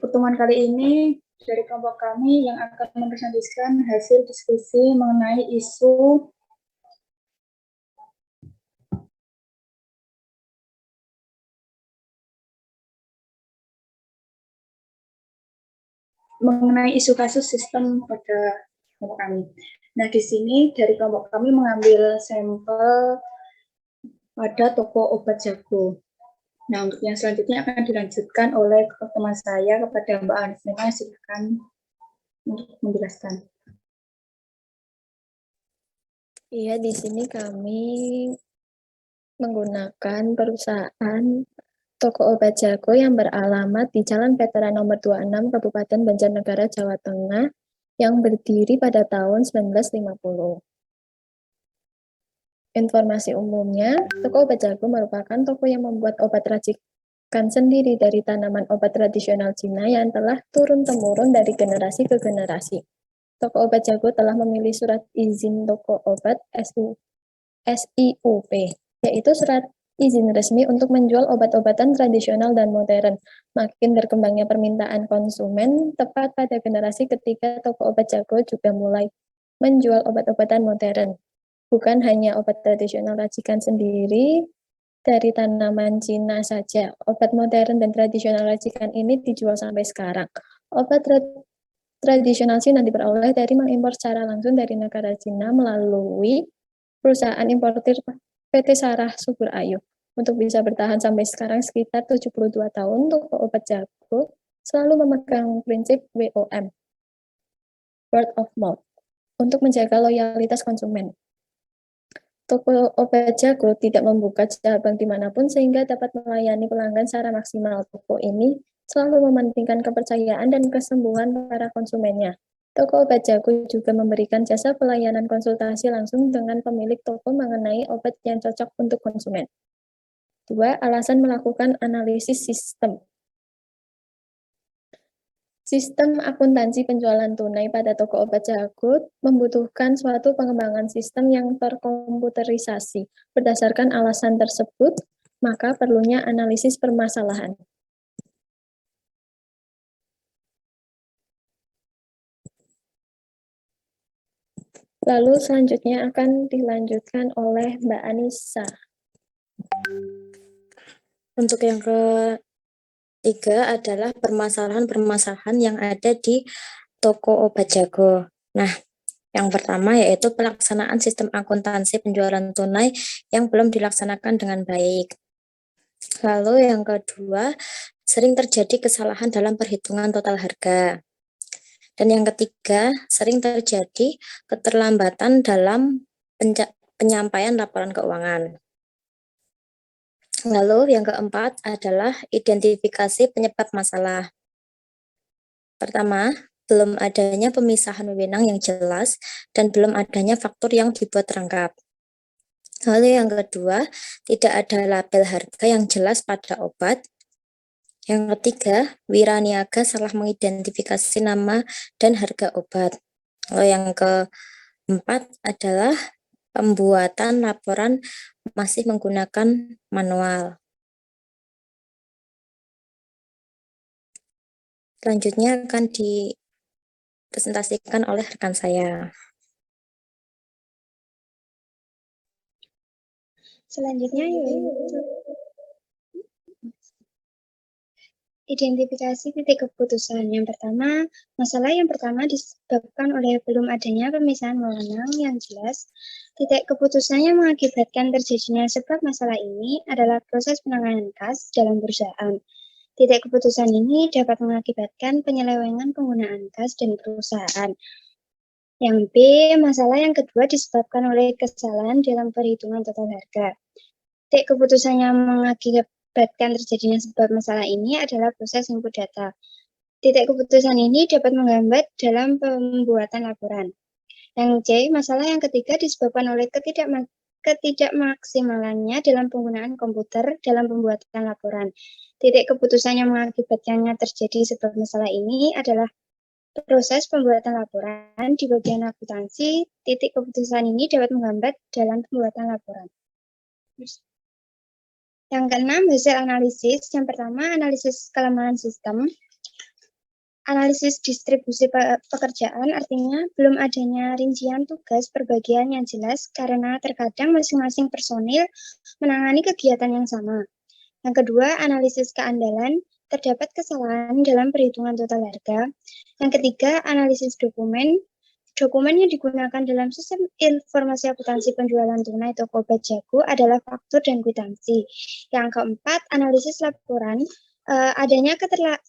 pertemuan kali ini dari kelompok kami yang akan mempresentasikan hasil diskusi mengenai isu kasus sistem pada kelompok kami. Nah, di sini dari kelompok kami mengambil sampel pada toko obat jago. Nah, untuk yang selanjutnya akan dilanjutkan oleh teman saya kepada Mbak Anfina. Silakan untuk menjelaskan. Iya, di sini kami menggunakan perusahaan toko obat jago yang beralamat di Jalan Veteran nomor 26, Kabupaten Banjarnegara, Jawa Tengah, yang berdiri pada tahun 1950. Informasi umumnya, toko obat jago merupakan toko yang membuat obat racikan sendiri dari tanaman obat tradisional Cina yang telah turun-temurun dari generasi ke generasi. Toko obat jago telah memilih surat izin toko obat SIUP, yaitu surat izin resmi untuk menjual obat-obatan tradisional dan modern. Makin berkembangnya permintaan konsumen, tepat pada generasi ketika toko obat jago juga mulai menjual obat-obatan modern. Bukan hanya obat tradisional racikan sendiri dari tanaman Cina saja. Obat modern dan tradisional racikan ini dijual sampai sekarang. Obat tradisional Cina diperoleh dari mengimpor secara langsung dari negara Cina melalui perusahaan importir PT Sarah Subur Ayu. Untuk bisa bertahan sampai sekarang sekitar 72 tahun, toko obat jago selalu memegang prinsip WOM, word of mouth, untuk menjaga loyalitas konsumen. Toko obat jago tidak membuka cabang dimanapun sehingga dapat melayani pelanggan secara maksimal. Toko ini selalu mementingkan kepercayaan dan kesembuhan para konsumennya. Toko obat jago juga memberikan jasa pelayanan konsultasi langsung dengan pemilik toko mengenai obat yang cocok untuk konsumen. 2. Alasan melakukan analisis sistem. Sistem akuntansi penjualan tunai pada toko obat jago membutuhkan suatu pengembangan sistem yang terkomputerisasi. Berdasarkan alasan tersebut, maka perlunya analisis permasalahan. Lalu selanjutnya akan dilanjutkan oleh Mbak Anissa. Untuk yang ketiga adalah permasalahan-permasalahan yang ada di toko obat jago. Nah, yang pertama yaitu pelaksanaan sistem akuntansi penjualan tunai yang belum dilaksanakan dengan baik. Lalu yang kedua, sering terjadi kesalahan dalam perhitungan total harga. Dan yang ketiga, sering terjadi keterlambatan dalam penyampaian laporan keuangan. Lalu yang keempat adalah identifikasi penyebab masalah. Pertama, belum adanya pemisahan wewenang yang jelas dan belum adanya faktur yang dibuat lengkap. Lalu yang kedua, tidak ada label harga yang jelas pada obat. Yang ketiga, wiraniaga salah mengidentifikasi nama dan harga obat. Lalu yang keempat adalah pembuatan laporan masih menggunakan manual. Selanjutnya akan dipresentasikan oleh rekan saya. Selanjutnya yaitu identifikasi titik keputusan. Yang pertama, masalah yang pertama disebabkan oleh belum adanya pemisahan wewenang yang jelas. Titik keputusannya mengakibatkan terjadinya sebab masalah ini adalah proses penanganan kas dalam perusahaan. Titik keputusan ini dapat mengakibatkan penyelewengan penggunaan kas dan perusahaan. Yang B, masalah yang kedua disebabkan oleh kesalahan dalam perhitungan total harga. Titik keputusannya mengakibatkan terjadinya sebab masalah ini adalah proses input data. Titik keputusan ini dapat menghambat dalam pembuatan laporan. Yang C, masalah yang ketiga disebabkan oleh ketidakmaksimalannya dalam penggunaan komputer dalam pembuatan laporan. Titik keputusannya mengakibatkannya terjadi sebab masalah ini adalah proses pembuatan laporan di bagian akuntansi. Titik keputusan ini dapat menghambat dalam pembuatan laporan. Yang keenam, hasil analisis. Yang pertama, analisis kelemahan sistem. Analisis distribusi pekerjaan artinya belum adanya rincian tugas perbagian yang jelas karena terkadang masing-masing personil menangani kegiatan yang sama. Yang kedua, analisis keandalan, terdapat kesalahan dalam perhitungan total harga. Yang ketiga, analisis dokumen. Dokumen yang digunakan dalam sistem informasi akuntansi penjualan tunai toko obat jago adalah faktur dan kwitansi. Yang keempat, analisis laporan. Adanya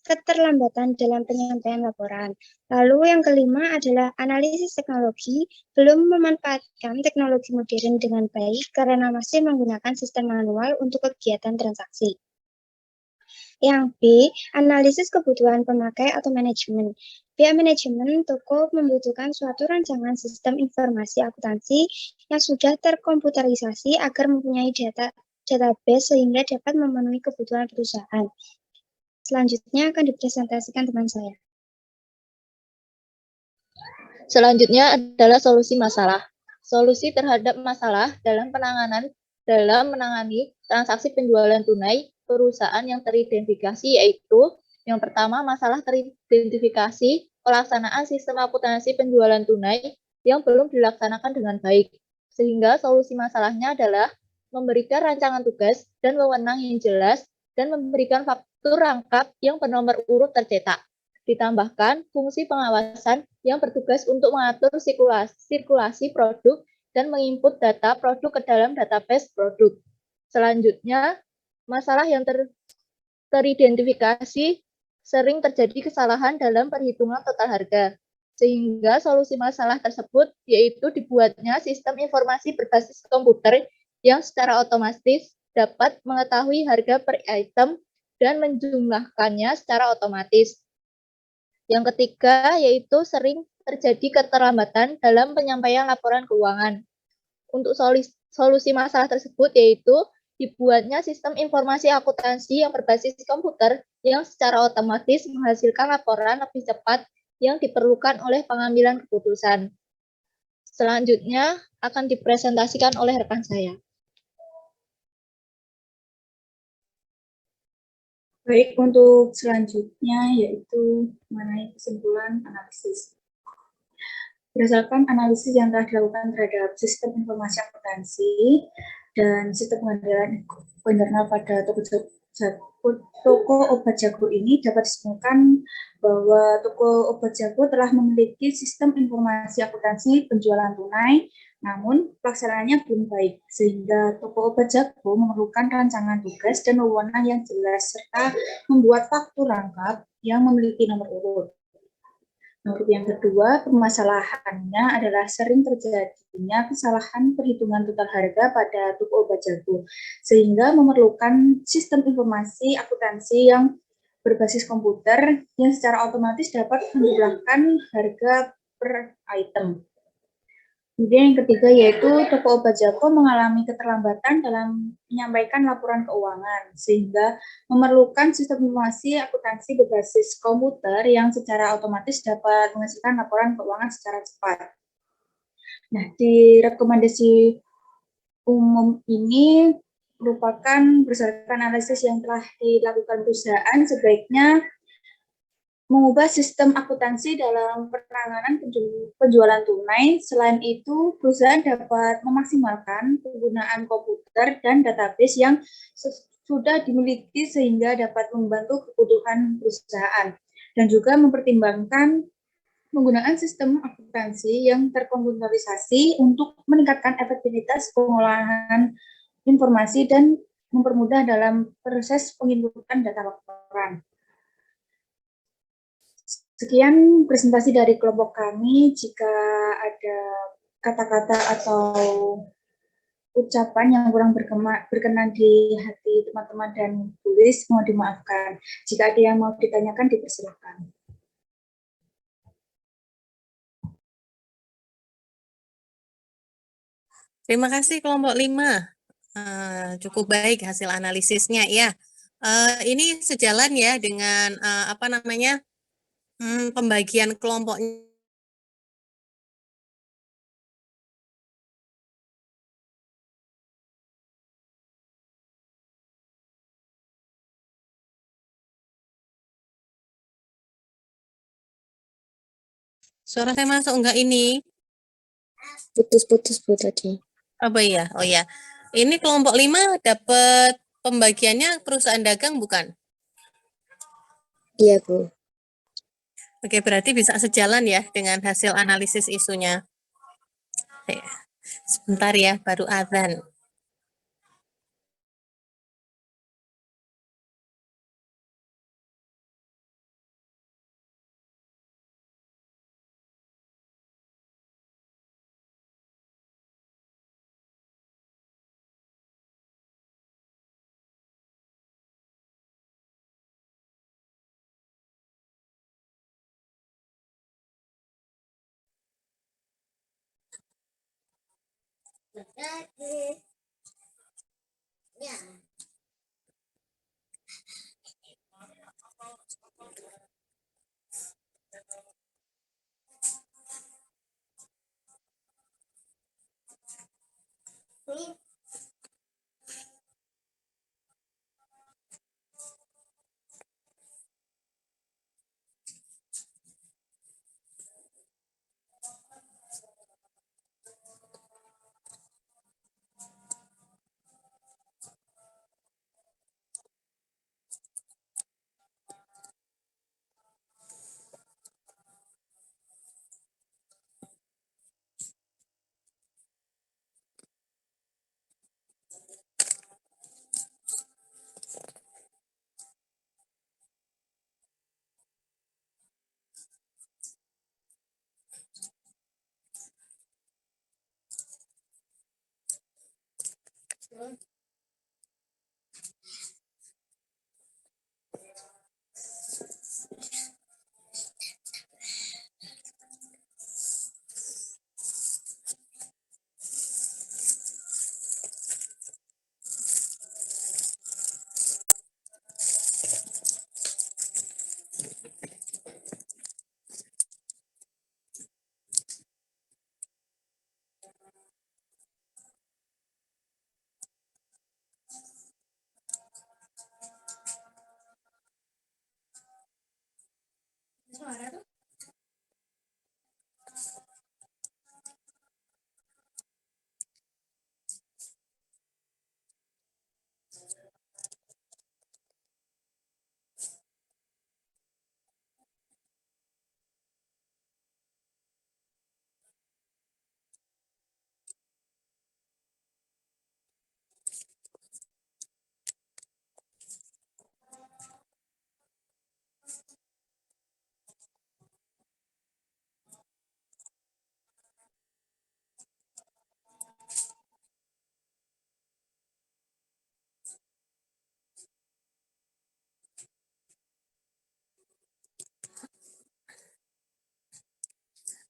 keterlambatan dalam penyampaian laporan. Lalu yang kelima adalah analisis teknologi, belum memanfaatkan teknologi modern dengan baik karena masih menggunakan sistem manual untuk kegiatan transaksi. Yang B, analisis kebutuhan pemakai atau manajemen. Pihak manajemen toko membutuhkan suatu rancangan sistem informasi akuntansi yang sudah terkomputerisasi agar mempunyai database sehingga dapat memenuhi kebutuhan perusahaan. Selanjutnya akan dipresentasikan teman saya. Selanjutnya adalah solusi masalah. Solusi terhadap masalah dalam menangani transaksi penjualan tunai perusahaan yang teridentifikasi yaitu yang pertama masalah teridentifikasi pelaksanaan sistem akuntansi penjualan tunai yang belum dilaksanakan dengan baik. Sehingga solusi masalahnya adalah memberikan rancangan tugas dan wewenang yang jelas dan memberikan faktur rangkap yang bernomor urut tercetak. Ditambahkan fungsi pengawasan yang bertugas untuk mengatur sirkulasi produk dan menginput data produk ke dalam database produk. Selanjutnya, masalah yang teridentifikasi sering terjadi kesalahan dalam perhitungan total harga. Sehingga solusi masalah tersebut yaitu dibuatnya sistem informasi berbasis komputer yang secara otomatis dapat mengetahui harga per item dan menjumlahkannya secara otomatis. Yang ketiga yaitu sering terjadi keterlambatan dalam penyampaian laporan keuangan. Untuk solusi masalah tersebut yaitu dibuatnya sistem informasi akuntansi yang berbasis komputer yang secara otomatis menghasilkan laporan lebih cepat yang diperlukan oleh pengambilan keputusan. Selanjutnya akan dipresentasikan oleh rekan saya. Baik, untuk selanjutnya yaitu mengenai kesimpulan analisis. Berdasarkan analisis yang telah dilakukan terhadap sistem informasi akuntansi dan sistem pengendalian internal pada toko obat jago ini dapat disimpulkan bahwa toko obat jago telah memiliki sistem informasi akuntansi penjualan tunai, namun pelaksanaannya belum baik, sehingga toko obat jago memerlukan rancangan tugas dan wewenang yang jelas, serta membuat faktur rangkap yang memiliki nomor urut. Nomor yang kedua, permasalahannya adalah sering terjadinya kesalahan perhitungan total harga pada toko obat jago, sehingga memerlukan sistem informasi akuntansi yang berbasis komputer yang secara otomatis dapat menjumlahkan harga per item. Kemudian yang ketiga yaitu toko obat jago mengalami keterlambatan dalam menyampaikan laporan keuangan, sehingga memerlukan sistem informasi akuntansi berbasis komputer yang secara otomatis dapat menghasilkan laporan keuangan secara cepat. Nah, di rekomendasi umum ini merupakan berdasarkan analisis yang telah dilakukan perusahaan, sebaiknya mengubah sistem akuntansi dalam penanganan penjualan tunai. Selain itu, perusahaan dapat memaksimalkan penggunaan komputer dan database yang sudah dimiliki sehingga dapat membantu kebutuhan perusahaan, dan juga mempertimbangkan penggunaan sistem akuntansi yang terkomputerisasi untuk meningkatkan efektivitas pengolahan informasi dan mempermudah dalam proses penginputan data laporan. Sekian presentasi dari kelompok kami. Jika ada kata-kata atau ucapan yang kurang berkenan di hati teman-teman dan tulis, mohon dimaafkan. Jika ada yang mau ditanyakan, dipersilakan. Terima kasih kelompok 5. Cukup baik hasil analisisnya ya. Ini sejalan ya dengan pembagian kelompoknya Suara saya masuk enggak ini? Putus-putus Bu tadi. Apa ya? Oh ya. Ini kelompok 5 dapat pembagiannya perusahaan dagang bukan? Iya Bu. Oke, berarti bisa sejalan ya dengan hasil analisis isunya. Oke, sebentar ya, baru adzan.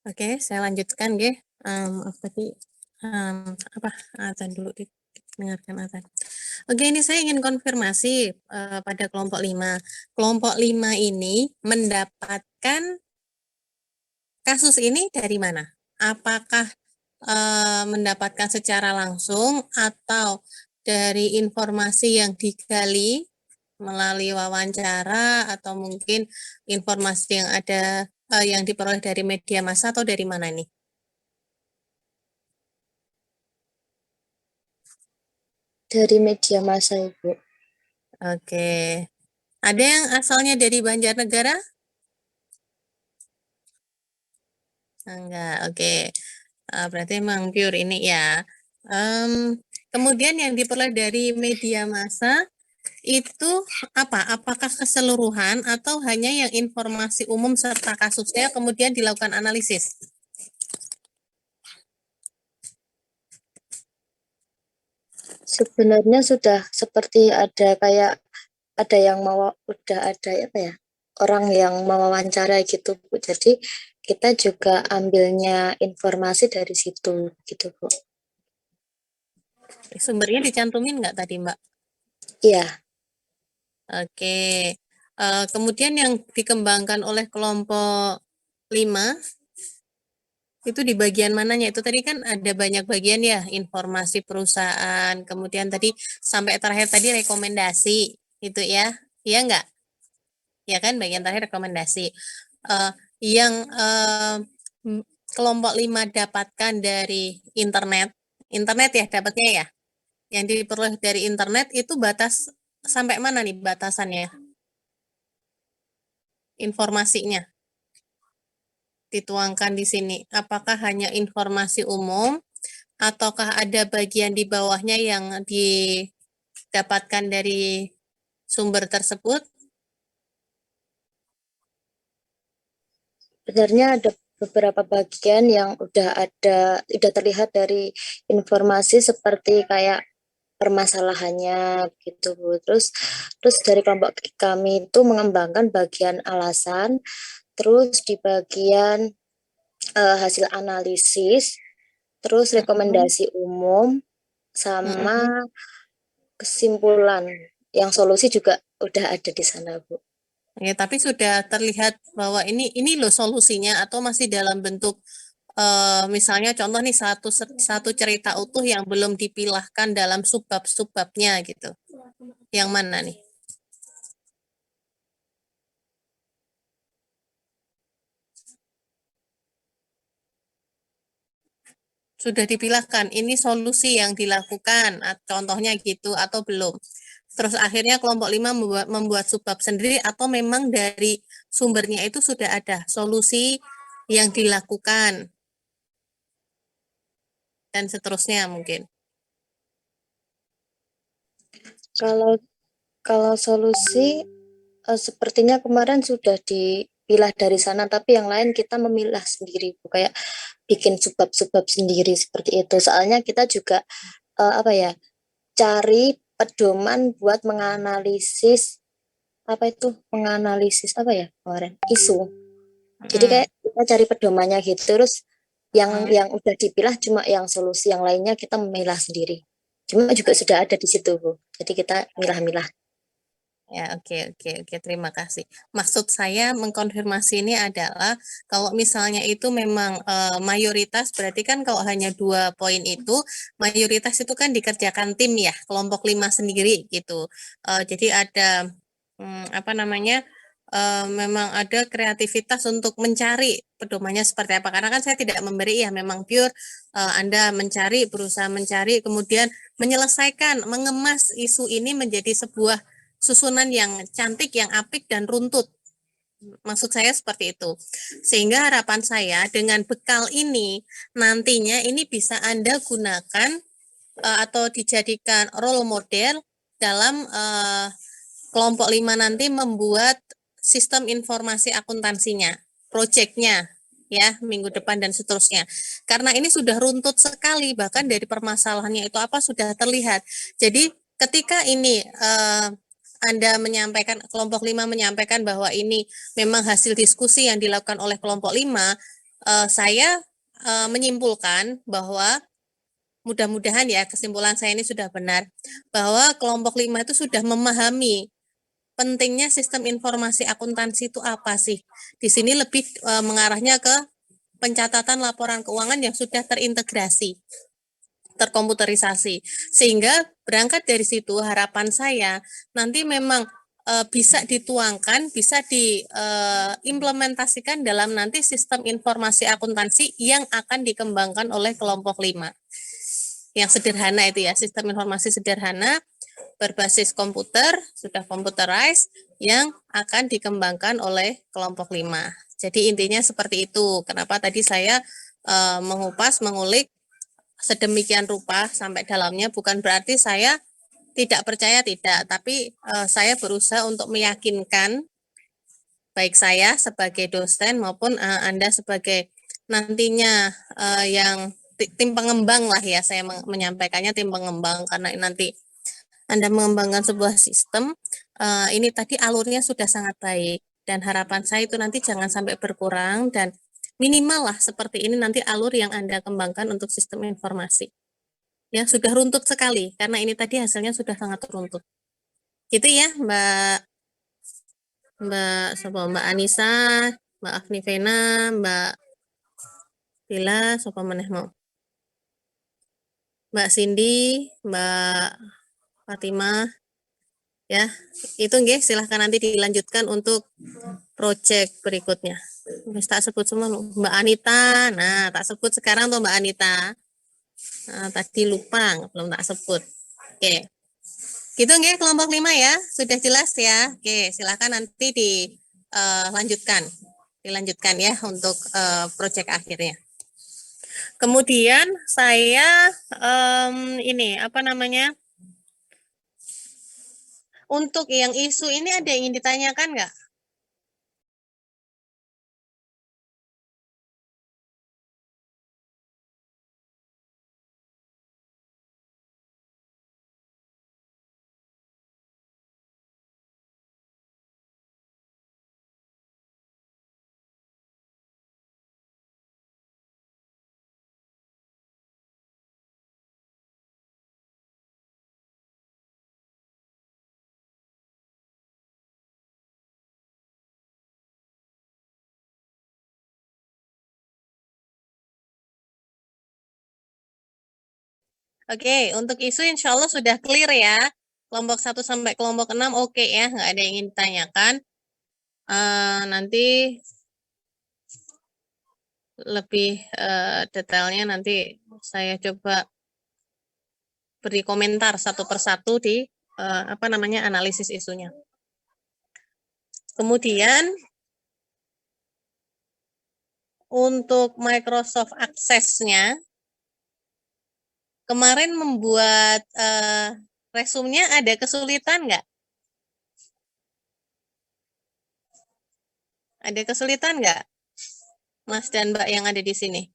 Oke, saya lanjutkan nggih. Maaf tadi apa azan dulu dengarkan azan. Oke, ini saya ingin konfirmasi pada kelompok 5. Kelompok 5 ini mendapatkan kasus ini dari mana? Apakah mendapatkan secara langsung atau dari informasi yang digali melalui wawancara atau mungkin informasi yang ada yang diperoleh dari media massa atau dari mana ini? Dari media massa Ibu. Oke. Ada yang asalnya dari Banjarnegara? Enggak, oke. Berarti memang pure ini ya. Kemudian yang diperoleh dari media massa itu apa? Apakah keseluruhan atau hanya yang informasi umum serta kasusnya kemudian dilakukan analisis? Sebenarnya sudah seperti ada yang udah ada apa ya? Orang yang mewawancara gitu Bu. Jadi kita juga ambilnya informasi dari situ gitu Bu. Sumbernya dicantumin nggak tadi Mbak? Iya, Oke. Kemudian yang dikembangkan oleh kelompok 5 itu di bagian mananya? Itu tadi kan ada banyak bagian ya, informasi perusahaan, kemudian tadi sampai terakhir tadi rekomendasi, itu ya. Iya enggak? Ya kan bagian terakhir rekomendasi. Yang kelompok 5 dapatkan dari internet ya dapatnya ya, yang diperoleh dari internet itu batas sampai mana nih batasannya? Informasinya dituangkan di sini. Apakah hanya informasi umum ataukah ada bagian di bawahnya yang didapatkan dari sumber tersebut? Sebenarnya ada beberapa bagian yang udah terlihat dari informasi seperti kayak permasalahannya gitu Bu. Terus dari kelompok kami itu mengembangkan bagian alasan, terus di bagian hasil analisis, terus rekomendasi umum sama kesimpulan. Yang solusi juga udah ada di sana Bu. Ya, tapi sudah terlihat bahwa ini loh solusinya atau masih dalam bentuk misalnya contoh nih satu cerita utuh yang belum dipilahkan dalam subbab-subbabnya gitu. Yang mana nih? Sudah dipilahkan, ini solusi yang dilakukan, contohnya gitu atau belum. Terus akhirnya kelompok 5 membuat subbab sendiri atau memang dari sumbernya itu sudah ada solusi yang dilakukan dan seterusnya mungkin. Kalau solusi sepertinya kemarin sudah dipilah dari sana, tapi yang lain kita memilah sendiri, Bu. Kayak bikin subbab-subbab sendiri seperti itu. Soalnya kita juga cari pedoman buat menganalisis kemarin isu. Jadi kayak kita cari pedomannya gitu, terus yang udah dipilah cuma yang solusi, yang lainnya kita memilah sendiri. Cuma juga sudah ada di situ, Bu. Jadi kita milah-milah. Ya, oke, terima kasih. Maksud saya mengkonfirmasi ini adalah kalau misalnya itu memang mayoritas, berarti kan kalau hanya 2 poin itu, mayoritas itu kan dikerjakan tim ya, kelompok 5 sendiri gitu. Jadi ada memang ada kreativitas untuk mencari pedomannya seperti apa. Karena kan saya tidak memberi ya, memang pure Anda berusaha mencari, kemudian menyelesaikan, mengemas isu ini menjadi sebuah susunan yang cantik, yang apik dan runtut. Maksud saya seperti itu. Sehingga harapan saya dengan bekal ini nantinya ini bisa Anda gunakan atau dijadikan role model dalam kelompok 5 nanti membuat sistem informasi akuntansinya, proyeknya ya minggu depan dan seterusnya. Karena ini sudah runtut sekali, bahkan dari permasalahannya itu apa sudah terlihat. Jadi ketika ini anda menyampaikan, kelompok 5 menyampaikan bahwa ini memang hasil diskusi yang dilakukan oleh kelompok 5, saya menyimpulkan bahwa mudah-mudahan ya kesimpulan saya ini sudah benar, bahwa kelompok 5 itu sudah memahami pentingnya sistem informasi akuntansi itu apa sih. Di sini lebih mengarahnya ke pencatatan laporan keuangan yang sudah terintegrasi, terkomputerisasi, sehingga berangkat dari situ harapan saya nanti memang bisa dituangkan, bisa diimplementasikan dalam nanti sistem informasi akuntansi yang akan dikembangkan oleh kelompok 5. Yang sederhana itu ya, sistem informasi sederhana berbasis komputer, sudah computerized, yang akan dikembangkan oleh kelompok 5. Jadi intinya seperti itu. Kenapa tadi saya mengulik sedemikian rupa sampai dalamnya, bukan berarti saya tidak percaya, tidak, tapi saya berusaha untuk meyakinkan baik saya sebagai dosen maupun Anda sebagai nantinya yang tim pengembang lah ya, saya menyampaikannya tim pengembang karena nanti Anda mengembangkan sebuah sistem, ini tadi alurnya sudah sangat baik dan harapan saya itu nanti jangan sampai berkurang dan minimal lah seperti ini nanti alur yang Anda kembangkan untuk sistem informasi. Ya, sudah runtut sekali, karena ini tadi hasilnya sudah sangat runtut. Gitu ya, Mbak Anissa, Mbak Agnivena, Mbak Bila, sopo meneh mau. Mbak Cindy, Mbak Fatimah, ya, itu nggih, silahkan nanti dilanjutkan untuk proyek berikutnya. Terus tak sebut semua loh. Mbak Anita. Nah, tak sebut sekarang tuh Mbak Anita. Nah, tadi lupa, belum tak sebut. Oke. Gitu nggih kelompok 5 ya. Sudah jelas ya. Oke, silakan nanti dilanjutkan. Dilanjutkan ya untuk proyek akhirnya. Kemudian saya ini apa namanya? Untuk yang isu ini ada yang ingin ditanyakan nggak? Oke, untuk isu insya Allah sudah clear ya. Kelompok 1 sampai kelompok 6 oke ya, nggak ada yang ingin ditanyakan. Nanti lebih detailnya nanti saya coba beri komentar satu persatu di apa namanya analisis isunya. Kemudian untuk Microsoft Access-nya, kemarin membuat resumenya ada kesulitan nggak? Ada kesulitan nggak, Mas dan Mbak yang ada di sini?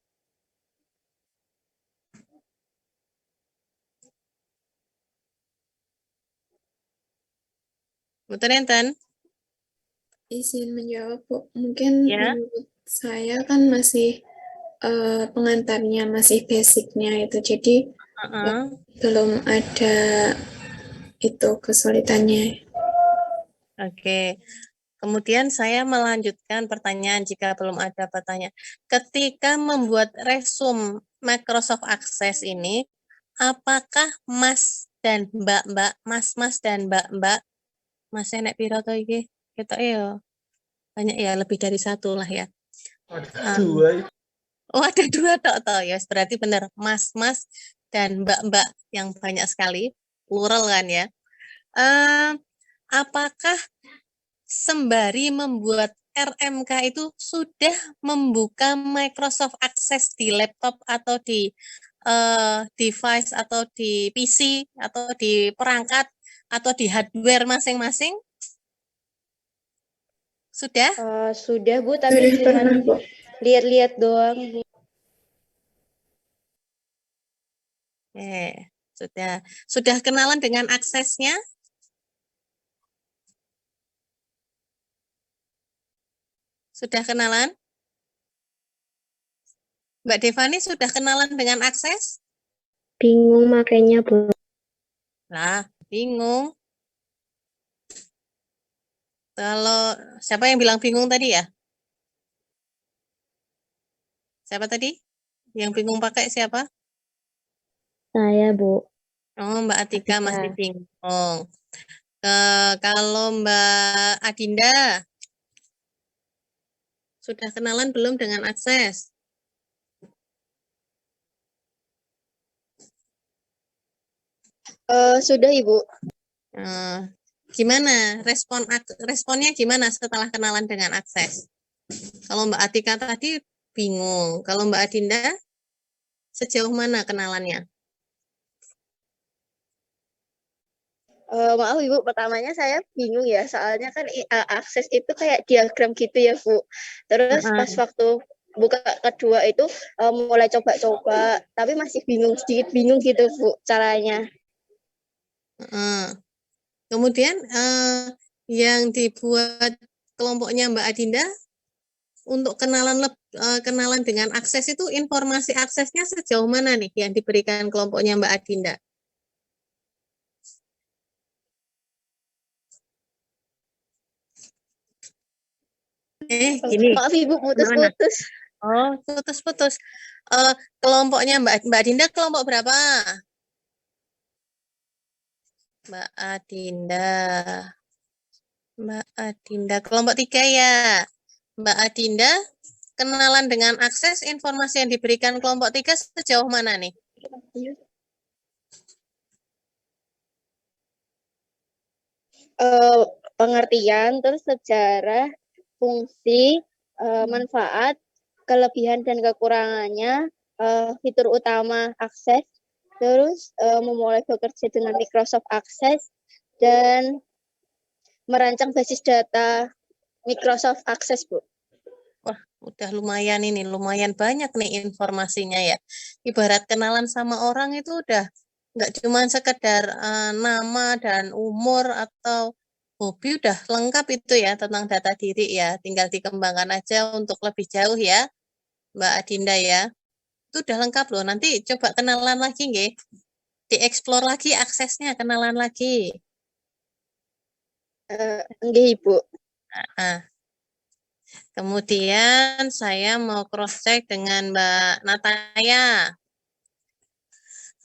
Betul enten? Izin menjawab, Bu. Mungkin Ya. menurut saya kan masih pengantarnya masih basicnya itu, jadi belum ada itu kesulitannya. Oke. Kemudian saya melanjutkan pertanyaan jika belum ada pertanyaan. Ketika membuat resume Microsoft Access ini, apakah Mas dan Mbak-mbak, Mas-mas dan Mbak-mbak, Mas nek piro to iki? Ketok ya. Banyak ya, lebih dari satu lah ya. Ada dua. Oh, ada dua tok toh ya. Berarti benar Mas-mas dan Mbak-mbak yang banyak sekali, plural kan ya. Apakah sembari membuat RMK itu sudah membuka Microsoft Access di laptop atau di device atau di PC atau di perangkat atau di hardware masing-masing? Sudah? Sudah Bu, tapi Sudah pernah, cuman Bu. lihat-lihat doang Bu. Sudah. Sudah kenalan dengan aksesnya? Sudah kenalan? Mbak Devani sudah kenalan dengan akses? Bingung makanya Bu. Lah, bingung. Kalau siapa yang bilang bingung tadi ya? Siapa tadi? Yang bingung pakai siapa? Saya Bu. Oh, Mbak Atika Atika. masih bingung. Kalau Mbak Adinda, sudah kenalan belum dengan akses? Sudah Ibu. Gimana responnya gimana setelah kenalan dengan akses? Kalau Mbak Atika tadi bingung, kalau Mbak Adinda sejauh mana kenalannya? Maaf Ibu, pertamanya saya bingung ya, soalnya kan akses itu kayak diagram gitu ya Bu. Terus pas waktu buka kedua itu mulai coba-coba, tapi masih bingung, sedikit bingung gitu Bu caranya. Kemudian yang dibuat kelompoknya Mbak Adinda untuk kenalan dengan akses itu, informasi aksesnya sejauh mana nih yang diberikan kelompoknya Mbak Adinda? Gini. Maaf Ibu, putus-putus. Oh, putus-putus. Kelompoknya Mbak Adinda kelompok berapa? Mbak Adinda kelompok 3 ya. Mbak Adinda, kenalan dengan akses informasi yang diberikan kelompok 3 sejauh mana nih? Pengertian, terus sejarah, fungsi, manfaat, kelebihan dan kekurangannya, fitur utama akses, terus memulai bekerja dengan Microsoft Access, dan merancang basis data Microsoft Access, Bu. Wah, udah lumayan ini, lumayan banyak nih informasinya ya. Ibarat kenalan sama orang itu udah nggak cuma sekedar nama dan umur atau hobi, udah lengkap itu ya tentang data diri ya. Tinggal dikembangkan aja untuk lebih jauh ya, Mbak Adinda ya. Itu udah lengkap loh. Nanti coba kenalan lagi nggih. Dieksplor lagi aksesnya, kenalan lagi. Nggih, Ibu. Nah, kemudian saya mau cross check dengan Mbak Nataya.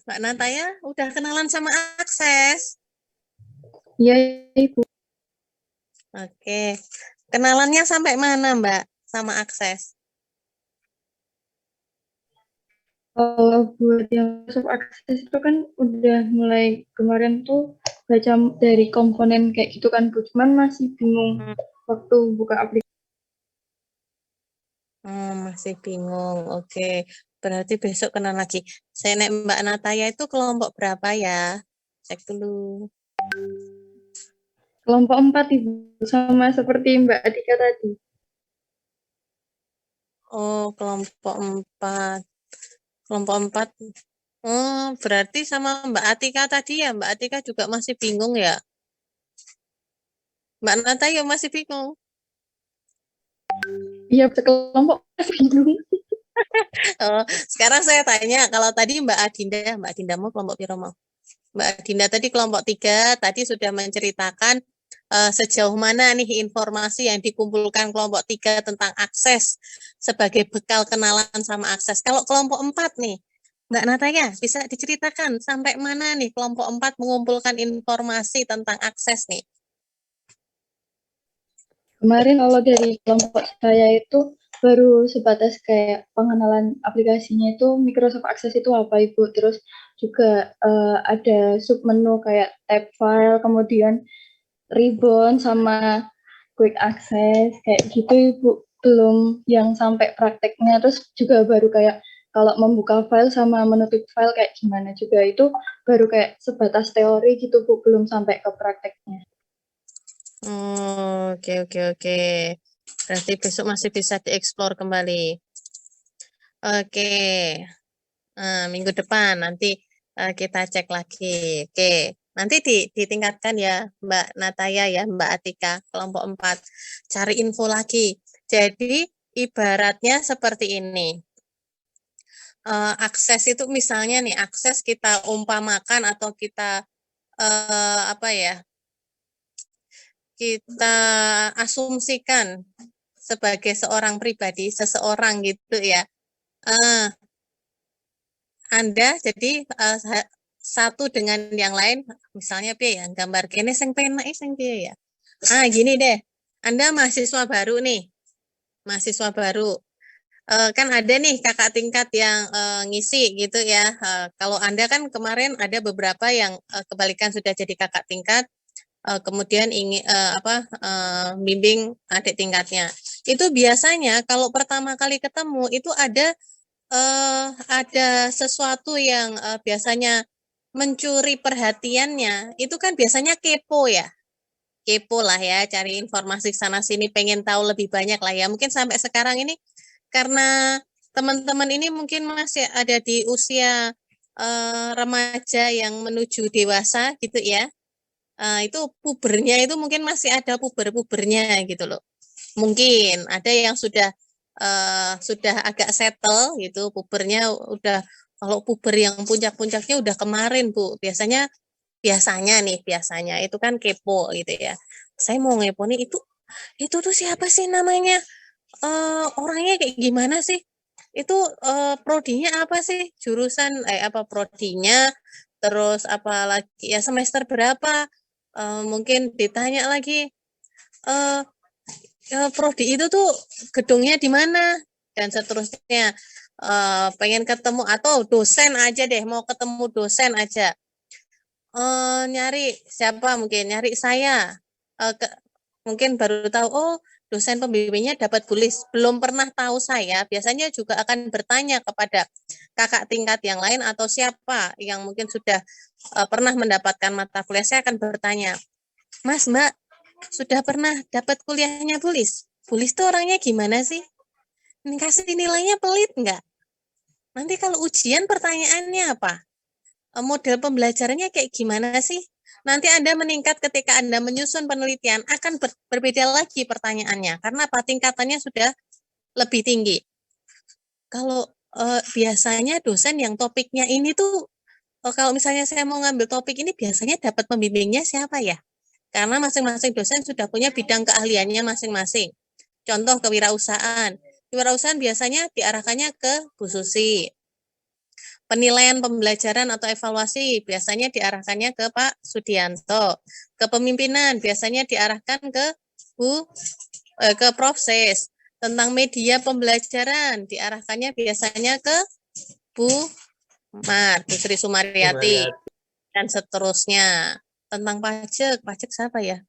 Mbak Nataya udah kenalan sama akses? Iya, Ibu. Oke. Kenalannya sampai mana, Mbak, sama akses? Kalau buat yang Microsoft Access itu kan udah mulai kemarin tuh baca dari komponen kayak gitu kan, Bu. Cuman masih bingung waktu buka aplikasi. Masih bingung. Oke. Berarti besok kenal lagi. Saya naik Mbak Nataya itu kelompok berapa ya? Cek dulu. Kelompok 4, Ibu. Sama seperti Mbak Adika tadi. Oh, kelompok 4. Kelompok 4. Oh, berarti sama Mbak Atika tadi ya. Mbak Atika juga masih bingung ya? Mbak Nataya masih bingung. Iya, sekelompok masih bingung. Oh, sekarang saya tanya, kalau tadi Mbak Adinda mau kelompok piro mau? Mbak Adinda tadi kelompok 3, tadi sudah menceritakan sejauh mana nih informasi yang dikumpulkan kelompok 3 tentang akses sebagai bekal kenalan sama akses. Kalau kelompok 4 nih, Mbak Nataya bisa diceritakan sampai mana nih kelompok 4 mengumpulkan informasi tentang akses nih? Kemarin kalau dari kelompok saya itu baru sebatas kayak pengenalan aplikasinya itu Microsoft Access itu apa, Ibu. Terus juga ada submenu kayak tab file, kemudian ribbon sama quick access kayak gitu, Ibu. Belum yang sampai prakteknya. Terus juga baru kayak kalau membuka file sama menutup file kayak gimana juga itu baru kayak sebatas teori gitu, Bu. Belum sampai ke prakteknya. Oke. Berarti besok masih bisa dieksplor kembali. Oke. Minggu depan nanti kita cek lagi. Oke. Nanti ditingkatkan ya Mbak Nataya ya, Mbak Atika, kelompok 4. Cari info lagi. Jadi ibaratnya seperti ini. Akses itu misalnya nih, akses kita umpamakan atau kita kita asumsikan sebagai seorang pribadi, seseorang gitu ya. Anda jadi satu dengan yang lain, misalnya piye ya, gambar kene sing penak sing piye ya. Gini deh. Anda mahasiswa baru nih. Mahasiswa baru. Kan ada nih kakak tingkat yang ngisi gitu ya. Kalau Anda kan kemarin ada beberapa yang kebalikan sudah jadi kakak tingkat, kemudian ingin bimbing adik tingkatnya. Itu biasanya kalau pertama kali ketemu itu ada sesuatu yang biasanya mencuri perhatiannya, itu kan biasanya kepo ya. Kepo lah ya, cari informasi sana sini, pengen tahu lebih banyak lah ya. Mungkin sampai sekarang ini karena teman-teman ini mungkin masih ada di usia remaja yang menuju dewasa gitu ya. Itu pubernya itu mungkin masih ada puber-pubernya gitu loh. Mungkin ada yang sudah agak settle gitu, pubernya udah, kalau puber yang puncak-puncaknya udah kemarin Bu. Biasanya itu kan kepo gitu ya. Saya mau ngepo nih itu tuh siapa sih namanya? Orangnya kayak gimana sih? Itu prodinya apa sih? Jurusan prodinya, terus apa lagi ya, semester berapa? Mungkin ditanya lagi prodi itu tuh gedungnya di mana dan seterusnya. Pengen ketemu atau dosen aja deh, mau ketemu dosen aja. Nyari siapa, mungkin nyari saya. Mungkin baru tahu, oh dosen pembimbingnya dapat tulis, belum pernah tahu saya, biasanya juga akan bertanya kepada kakak tingkat yang lain atau siapa yang mungkin sudah pernah mendapatkan mata kuliah. Saya akan bertanya, Mas, Mbak, sudah pernah dapat kuliahnya Bulis? Bulis tuh orangnya gimana sih? Kasih nilainya pelit nggak? Nanti kalau ujian pertanyaannya apa? Model pembelajarannya kayak gimana sih? Nanti Anda meningkat ketika Anda menyusun penelitian, akan berbeda lagi pertanyaannya, karena apa? Tingkatannya sudah lebih tinggi. Kalau biasanya dosen yang topiknya ini tuh, kalau misalnya saya mau ngambil topik ini, biasanya dapat pembimbingnya siapa ya? Karena masing-masing dosen sudah punya bidang keahliannya masing-masing. Contoh kewirausahaan. Kewirausahaan biasanya diarahkannya ke Bu Susi. Penilaian pembelajaran atau evaluasi biasanya diarahkannya ke Pak Sudianto. Kepemimpinan biasanya diarahkan ke Prof. Ses. Tentang media pembelajaran diarahkannya biasanya ke Bu Sri Sumaryati dan seterusnya. Tentang pajak siapa ya?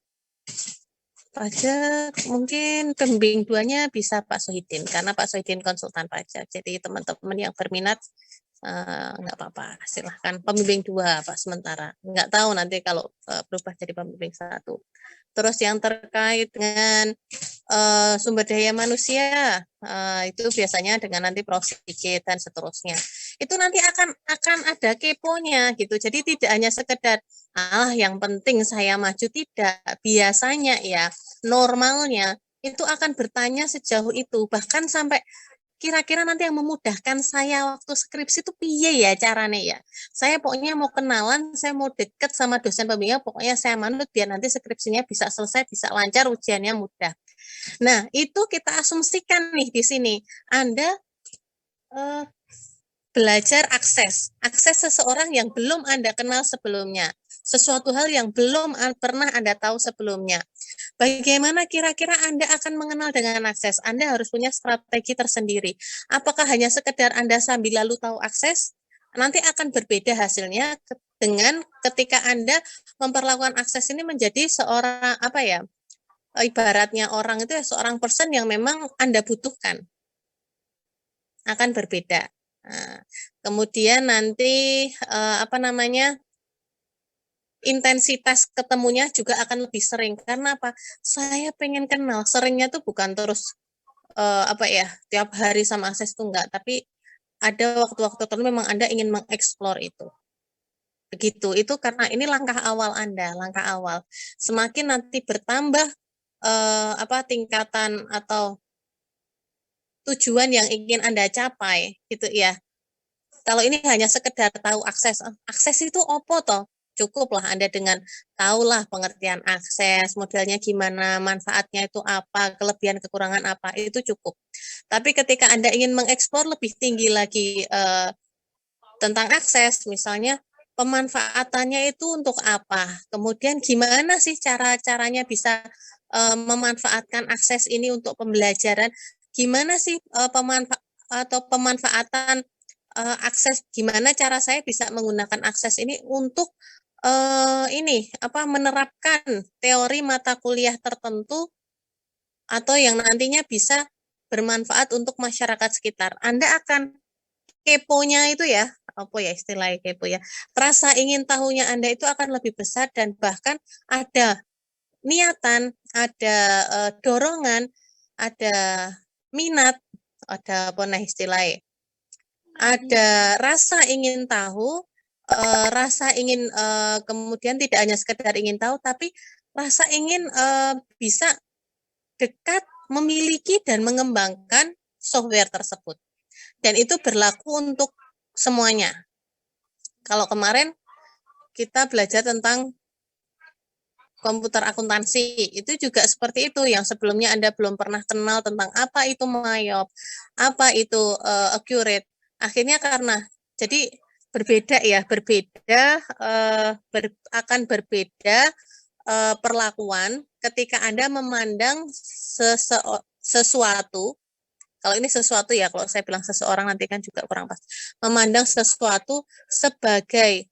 Pajak mungkin pembimbing 2-nya bisa Pak Sohidin, karena Pak Sohidin konsultan pajak. Jadi teman-teman yang berminat nggak apa-apa, silahkan pembimbing 2 Pak sementara. Nggak tahu nanti kalau berubah jadi pembimbing 1. Terus yang terkait dengan sumber daya manusia, itu biasanya dengan nanti Prof. Sigit dan seterusnya. Itu nanti akan ada keponya gitu. Jadi tidak hanya sekedar yang penting saya maju, tidak. Biasanya ya normalnya itu akan bertanya sejauh itu, bahkan sampai kira-kira nanti yang memudahkan saya waktu skripsi itu piye ya caranya ya. Saya pokoknya mau kenalan, saya mau deket sama dosen pembimbing, pokoknya saya manut biar nanti skripsinya bisa selesai, bisa lancar, ujiannya mudah. Nah, itu kita asumsikan nih di sini. Anda belajar akses seseorang yang belum Anda kenal sebelumnya, sesuatu hal yang belum pernah Anda tahu sebelumnya. Bagaimana kira-kira Anda akan mengenal dengan akses? Anda harus punya strategi tersendiri. Apakah hanya sekedar Anda sambil lalu tahu akses? Nanti akan berbeda hasilnya dengan ketika Anda memperlakukan akses ini menjadi seorang ibaratnya orang itu seorang person yang memang Anda butuhkan. Akan berbeda. Nah, kemudian nanti intensitas ketemunya juga akan lebih sering. Karena apa? Saya pengen kenal. Seringnya tuh bukan terus tiap hari sama akses itu enggak, tapi ada waktu-waktu tertentu memang Anda ingin mengeksplor itu. Begitu. Itu karena ini langkah awal Anda, langkah awal. Semakin nanti bertambah tingkatan atau tujuan yang ingin Anda capai gitu ya. Kalau ini hanya sekedar tahu akses itu opo toh? Cukuplah Anda dengan tahulah pengertian akses, modelnya gimana, manfaatnya itu apa, kelebihan kekurangan apa, itu cukup. Tapi ketika Anda ingin mengeksplor lebih tinggi lagi tentang akses, misalnya pemanfaatannya itu untuk apa, kemudian gimana sih cara-caranya bisa memanfaatkan akses ini untuk pembelajaran, gimana sih pemanfaatan akses, gimana cara saya bisa menggunakan akses ini untuk menerapkan teori mata kuliah tertentu atau yang nantinya bisa bermanfaat untuk masyarakat sekitar. Anda akan keponya itu ya, istilahnya kepo ya, rasa ingin tahunya Anda itu akan lebih besar dan bahkan ada niatan, ada dorongan, ada minat, ada istilahnya, ada rasa ingin tahu, rasa ingin kemudian tidak hanya sekedar ingin tahu, tapi rasa ingin bisa dekat, memiliki dan mengembangkan software tersebut. Dan itu berlaku untuk semuanya. Kalau kemarin kita belajar tentang komputer akuntansi, itu juga seperti itu, yang sebelumnya Anda belum pernah kenal tentang apa itu MAYOP, apa itu accurate. Akhirnya karena jadi akan berbeda perlakuan ketika Anda memandang sesuatu, kalau ini sesuatu ya, kalau saya bilang seseorang nanti kan juga kurang pas. Memandang sesuatu sebagai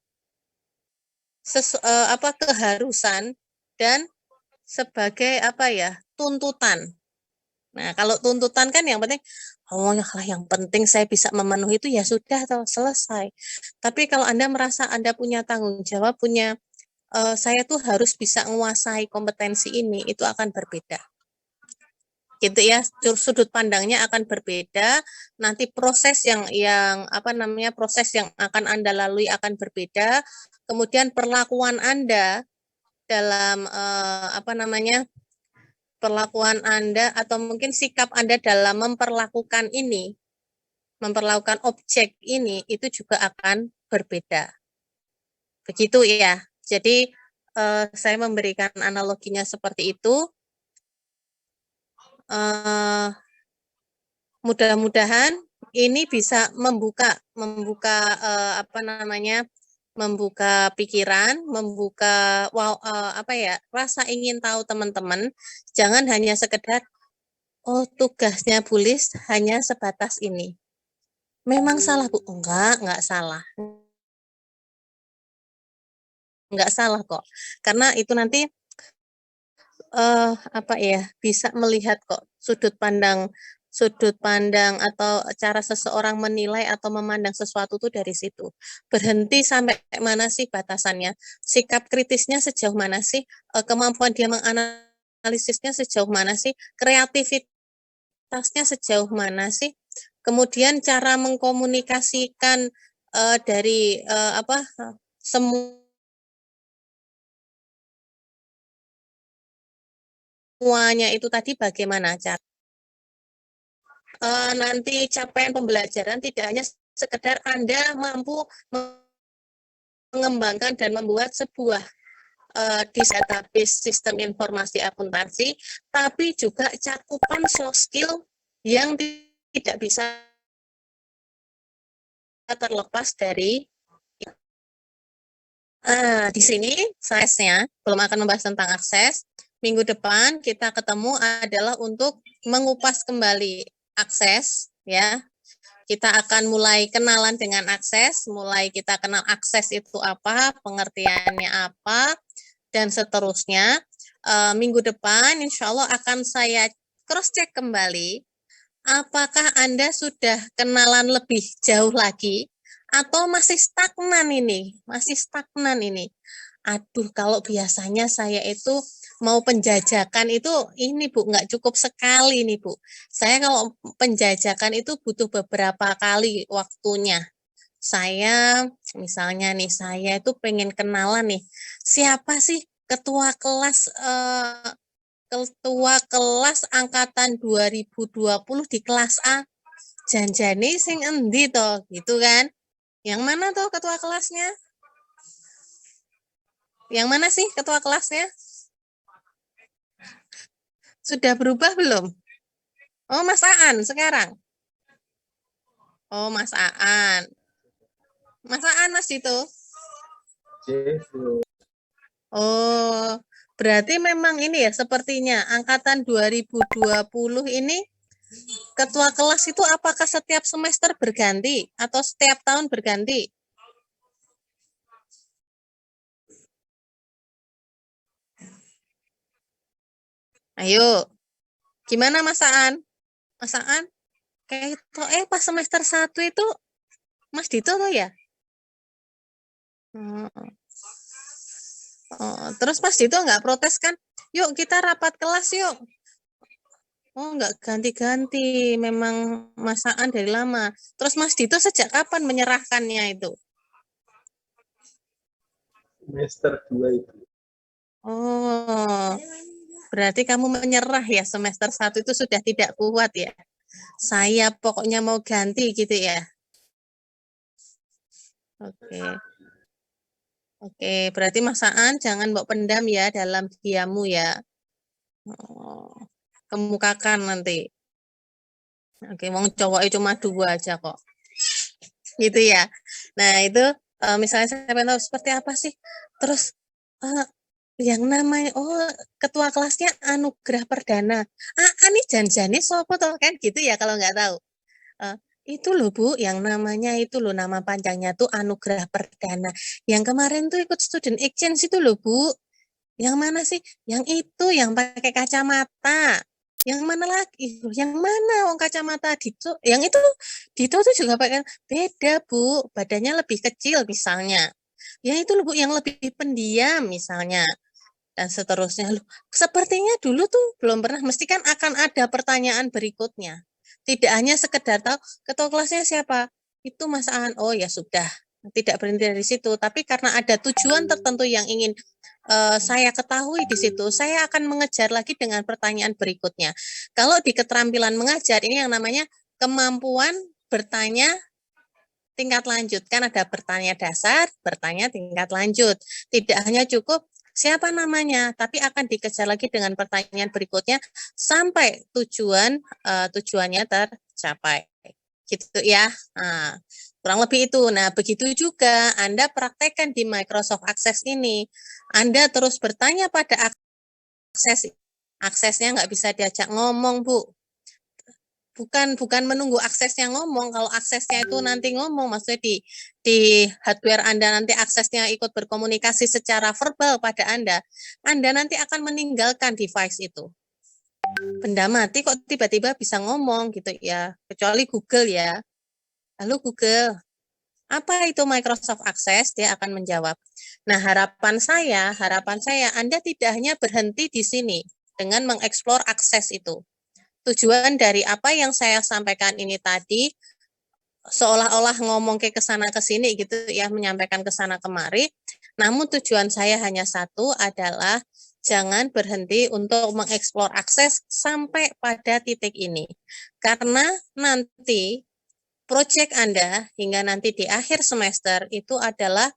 keharusan dan sebagai tuntutan. Nah, kalau tuntutan kan yang penting, yang penting saya bisa memenuhi itu ya sudah atau selesai. Tapi kalau Anda merasa Anda punya tanggung jawab, saya tuh harus bisa menguasai kompetensi ini, itu akan berbeda. Gitu ya, sudut pandangnya akan berbeda, nanti proses proses yang akan Anda lalui akan berbeda, kemudian perlakuan Anda dalam perlakuan Anda atau mungkin sikap Anda dalam memperlakukan objek ini itu juga akan berbeda. Begitu ya. Jadi saya memberikan analoginya seperti itu. Mudah-mudahan ini bisa membuka pikiran, membuka rasa ingin tahu teman-teman. Jangan hanya sekedar tugasnya Bu Lis hanya sebatas ini. Memang salah Bu? Enggak salah. Enggak salah kok. Karena itu nanti bisa melihat kok sudut pandang atau cara seseorang menilai atau memandang sesuatu itu dari situ. Berhenti sampai mana sih batasannya? Sikap kritisnya sejauh mana sih? Kemampuan dia menganalisisnya sejauh mana sih? Kreativitasnya sejauh mana sih? Kemudian cara mengkomunikasikan dari semuanya itu tadi bagaimana cara? Nanti capaian pembelajaran tidak hanya sekedar Anda mampu mengembangkan dan membuat sebuah database sistem informasi akuntansi, tapi juga cakupan soft skill yang tidak bisa terlepas dari di sini saya belum akan membahas tentang akses. Minggu depan kita ketemu adalah untuk mengupas kembali akses, ya. Kita akan mulai kenalan dengan akses, mulai kita kenal akses itu apa, pengertiannya apa, dan seterusnya. Minggu depan insya Allah akan saya cross-check kembali, apakah Anda sudah kenalan lebih jauh lagi, atau masih stagnan ini, Aduh, kalau biasanya saya itu mau penjajakan itu ini Bu, nggak cukup sekali nih Bu. Saya kalau penjajakan itu butuh beberapa kali waktunya. Saya misalnya nih, saya itu pengen kenalan nih, siapa sih ketua kelas angkatan 2020 di kelas A. Janjane sing endi toh, gitu kan? Yang mana tuh ketua kelasnya? Yang mana sih ketua kelasnya? Sudah berubah belum? Oh, Mas Aan sekarang. Oh, Mas Aan. Mas Aan, Mas Dito. Oh, berarti memang ini ya sepertinya angkatan 2020 ini ketua kelas itu apakah setiap semester berganti atau setiap tahun berganti? Ayo, gimana Mas Aan? Mas Aan, kayak itu, pas semester 1 itu Mas Dito tuh ya? Terus Mas Dito nggak protes kan? Yuk kita rapat kelas yuk. Oh, nggak ganti-ganti, memang Mas Aan dari lama. Terus Mas Dito sejak kapan menyerahkannya itu? Semester 2 itu. Oh, berarti kamu menyerah ya, semester 1 itu sudah tidak kuat ya. Saya pokoknya mau ganti gitu ya. Oke, berarti Mas Aan jangan bawa pendam ya dalam diammu ya. Kemukakan nanti. Oke, wong cowoknya cuma 2 aja kok. Gitu ya. Nah, itu misalnya saya pengen tahu seperti apa sih. Terus yang namanya ketua kelasnya Anugrah Perdana. Ini janjane sopo toh kan gitu ya kalau nggak tahu. Itu loh Bu, yang namanya itu loh nama panjangnya tuh Anugrah Perdana. Yang kemarin tuh ikut student exchange itu loh Bu. Yang mana sih? Yang itu yang pakai kacamata. Yang mana lagi? Yang mana kacamata Dito? Yang itu Dito tuh juga pakai beda Bu, badannya lebih kecil misalnya. Ya itu loh Bu, yang lebih pendiam misalnya. Dan seterusnya. Loh, sepertinya dulu tuh belum pernah, mesti kan akan ada pertanyaan berikutnya. Tidak hanya sekedar tahu ketua kelasnya siapa, itu Mas Aan, oh ya sudah, tidak berhenti dari situ. Tapi karena ada tujuan tertentu yang ingin saya ketahui di situ, saya akan mengejar lagi dengan pertanyaan berikutnya. Kalau di keterampilan mengajar, ini yang namanya kemampuan bertanya tingkat lanjut. Kan ada bertanya dasar, bertanya tingkat lanjut. Tidak hanya cukup siapa namanya, tapi akan dikejar lagi dengan pertanyaan berikutnya sampai tujuannya tercapai. Gitu ya. Nah, kurang lebih itu. Nah, begitu juga Anda praktekkan di Microsoft Access ini. Anda terus bertanya pada aksesnya nggak bisa diajak ngomong, Bu. Bukan menunggu aksesnya ngomong. Kalau aksesnya itu nanti ngomong, maksudnya di hardware Anda nanti aksesnya ikut berkomunikasi secara verbal pada Anda nanti akan meninggalkan device itu. Benda mati kok tiba-tiba bisa ngomong gitu ya, kecuali Google ya. Lalu Google, apa itu Microsoft Access? Dia akan menjawab. Nah, harapan saya Anda tidak hanya berhenti di sini dengan mengeksplor akses itu. Tujuan dari apa yang saya sampaikan ini tadi seolah-olah ngomong ke sana ke sini gitu ya, menyampaikan ke sana kemari. Namun tujuan saya hanya satu, adalah jangan berhenti untuk mengeksplor akses sampai pada titik ini. Karena nanti proyek Anda hingga nanti di akhir semester itu adalah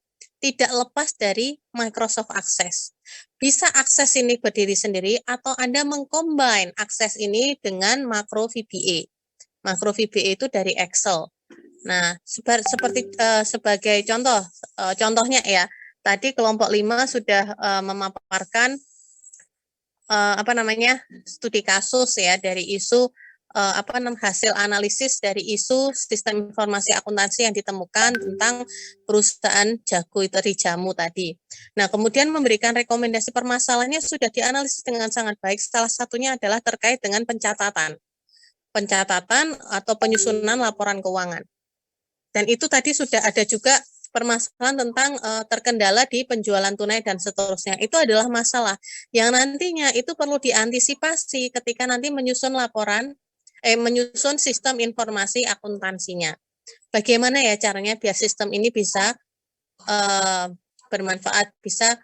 tidak lepas dari Microsoft Access. Bisa akses ini berdiri sendiri atau Anda mengcombine akses ini dengan makro VBA. Makro VBA itu dari Excel. Nah, sebagai contohnya ya, tadi kelompok 5 sudah memaparkan studi kasus ya dari isu hasil analisis dari isu sistem informasi akuntansi yang ditemukan tentang perusahaan jago dari jamu tadi. Nah, kemudian memberikan rekomendasi permasalahannya sudah dianalisis dengan sangat baik. Salah satunya adalah terkait dengan pencatatan atau penyusunan laporan keuangan. Dan itu tadi sudah ada juga permasalahan tentang terkendala di penjualan tunai dan seterusnya. Itu adalah masalah yang nantinya itu perlu diantisipasi ketika nanti menyusun menyusun sistem informasi akuntansinya. Bagaimana ya caranya biar sistem ini bisa bermanfaat, bisa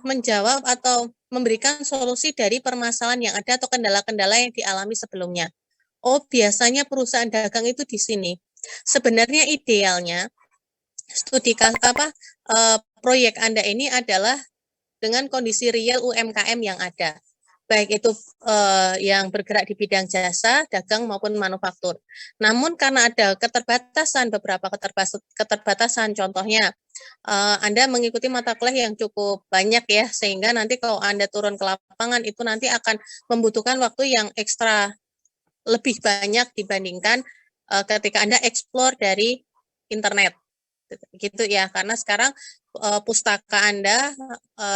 menjawab atau memberikan solusi dari permasalahan yang ada atau kendala-kendala yang dialami sebelumnya. Oh, biasanya perusahaan dagang itu di sini. Sebenarnya idealnya studi proyek Anda ini adalah dengan kondisi real UMKM yang ada, baik itu yang bergerak di bidang jasa, dagang maupun manufaktur. Namun karena ada beberapa keterbatasan, contohnya Anda mengikuti mata kuliah yang cukup banyak ya, sehingga nanti kalau Anda turun ke lapangan itu nanti akan membutuhkan waktu yang ekstra lebih banyak dibandingkan ketika Anda explore dari internet. Gitu ya, karena sekarang pustaka Anda,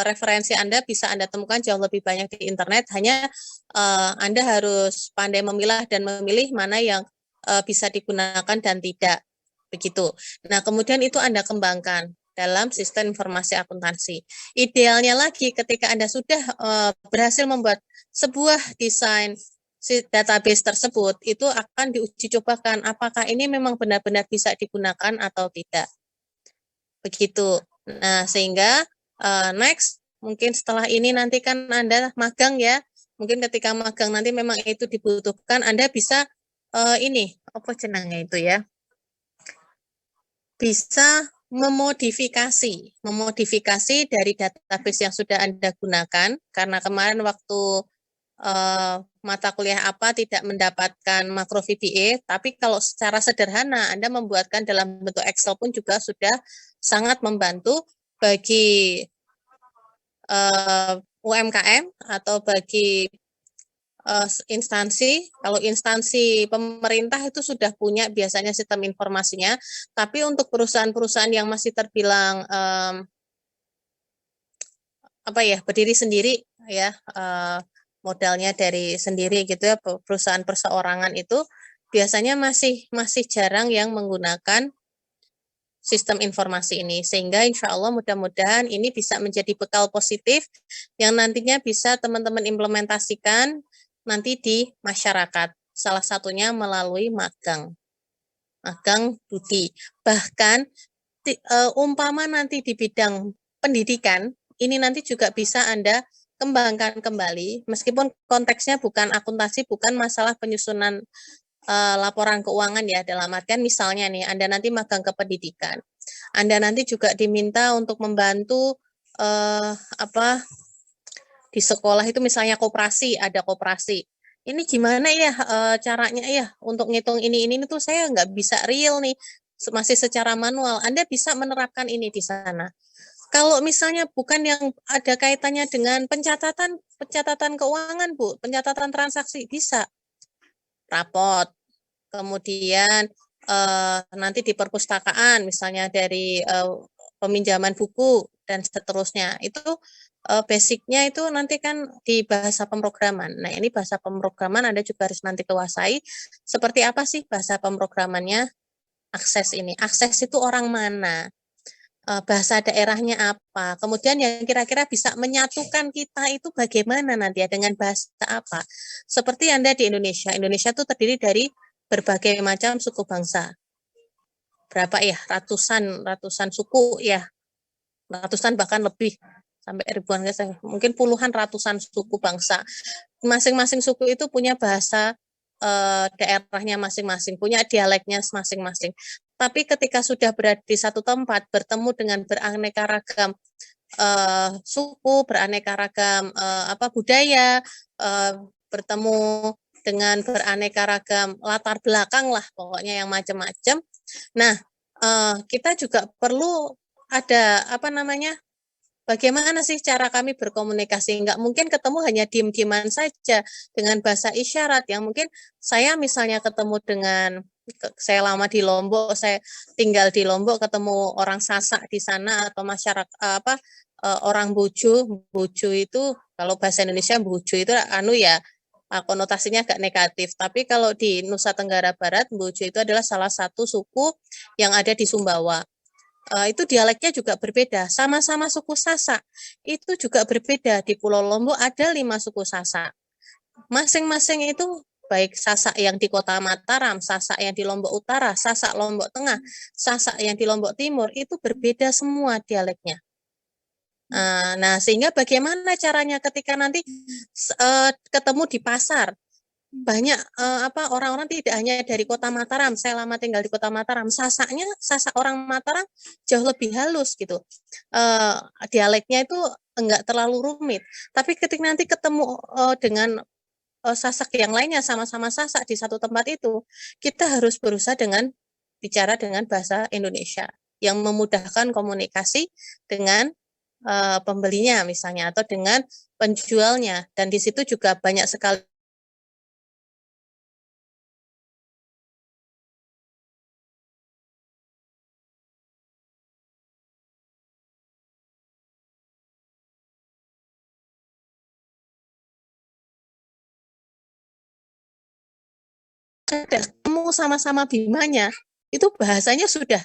referensi Anda bisa Anda temukan jauh lebih banyak di internet, hanya Anda harus pandai memilah dan memilih mana yang bisa digunakan dan tidak. Begitu. Nah, kemudian itu Anda kembangkan dalam sistem informasi akuntansi. Idealnya lagi ketika Anda sudah berhasil membuat sebuah desain database tersebut, itu akan diuji cobakan apakah ini memang benar-benar bisa digunakan atau tidak. Begitu. Nah, sehingga next, mungkin setelah ini nanti kan Anda magang ya, mungkin ketika magang nanti memang itu dibutuhkan, Anda bisa bisa memodifikasi dari database yang sudah Anda gunakan, karena kemarin waktu mata kuliah apa tidak mendapatkan makro VBA, tapi kalau secara sederhana Anda membuatkan dalam bentuk Excel pun juga sudah sangat membantu bagi UMKM atau bagi instansi. Kalau instansi pemerintah itu sudah punya biasanya sistem informasinya, tapi untuk perusahaan-perusahaan yang masih terbilang berdiri sendiri ya, modalnya dari sendiri gitu ya, perusahaan perseorangan itu biasanya masih jarang yang menggunakan sistem informasi ini, sehingga insya Allah mudah-mudahan ini bisa menjadi bekal positif yang nantinya bisa teman-teman implementasikan nanti di masyarakat, salah satunya melalui magang budi. Bahkan umpama nanti di bidang pendidikan, ini nanti juga bisa Anda kembangkan kembali, meskipun konteksnya bukan akuntansi, bukan masalah penyusunan laporan keuangan ya, dalam artian misalnya nih, Anda nanti magang ke pendidikan, Anda nanti juga diminta untuk membantu di sekolah itu misalnya koperasi, ada koperasi. Ini gimana ya caranya ya untuk ngitung ini tuh saya nggak bisa real nih, masih secara manual. Anda bisa menerapkan ini di sana. Kalau misalnya bukan yang ada kaitannya dengan pencatatan keuangan, Bu, pencatatan transaksi bisa. Rapot, kemudian nanti di perpustakaan, misalnya dari peminjaman buku dan seterusnya, itu basicnya itu nanti kan di bahasa pemrograman. Nah, ini bahasa pemrograman Anda juga harus nanti kuasai. Seperti apa sih bahasa pemrogramannya? Akses ini. Akses itu orang mana? Bahasa daerahnya apa? Kemudian yang kira-kira bisa menyatukan kita itu bagaimana nanti ya, dengan bahasa apa? Seperti Anda di Indonesia. Indonesia itu terdiri dari berbagai macam suku bangsa. Berapa ya? Ratusan suku ya. Ratusan bahkan lebih, sampai ribuan, mungkin puluhan ratusan suku bangsa. Masing-masing suku itu punya bahasa daerahnya masing-masing, punya dialeknya masing-masing. Tapi ketika sudah berada di satu tempat, bertemu dengan beraneka ragam suku, beraneka ragam budaya, bertemu dengan beraneka ragam latar belakang lah, pokoknya yang macam-macam. Nah, kita juga perlu ada bagaimana sih cara kami berkomunikasi? Nggak mungkin ketemu hanya diem-dieman saja dengan bahasa isyarat, yang mungkin saya misalnya ketemu dengan, saya lama di Lombok, saya tinggal di Lombok, ketemu orang Sasak di sana atau masyarakat orang Bojo itu, kalau bahasa Indonesia Bojo itu konotasinya agak negatif, tapi kalau di Nusa Tenggara Barat, Bojo itu adalah salah satu suku yang ada di Sumbawa. Itu dialeknya juga berbeda, sama-sama suku Sasak, itu juga berbeda. Di Pulau Lombok ada 5 suku Sasak, masing-masing itu baik Sasak yang di Kota Mataram, Sasak yang di Lombok Utara, Sasak Lombok Tengah, Sasak yang di Lombok Timur, itu berbeda semua dialeknya. Nah, sehingga bagaimana caranya ketika nanti ketemu di pasar, banyak orang-orang tidak hanya dari Kota Mataram, saya lama tinggal di Kota Mataram, Sasak orang Mataram jauh lebih halus gitu, dialeknya itu enggak terlalu rumit. Tapi ketika nanti ketemu dengan Sasak yang lainnya, sama-sama Sasak di satu tempat itu, kita harus berusaha bicara dengan bahasa Indonesia yang memudahkan komunikasi dengan pembelinya misalnya, atau dengan penjualnya. Dan di situ juga banyak sekali ketemu sama-sama Bimanya, itu bahasanya sudah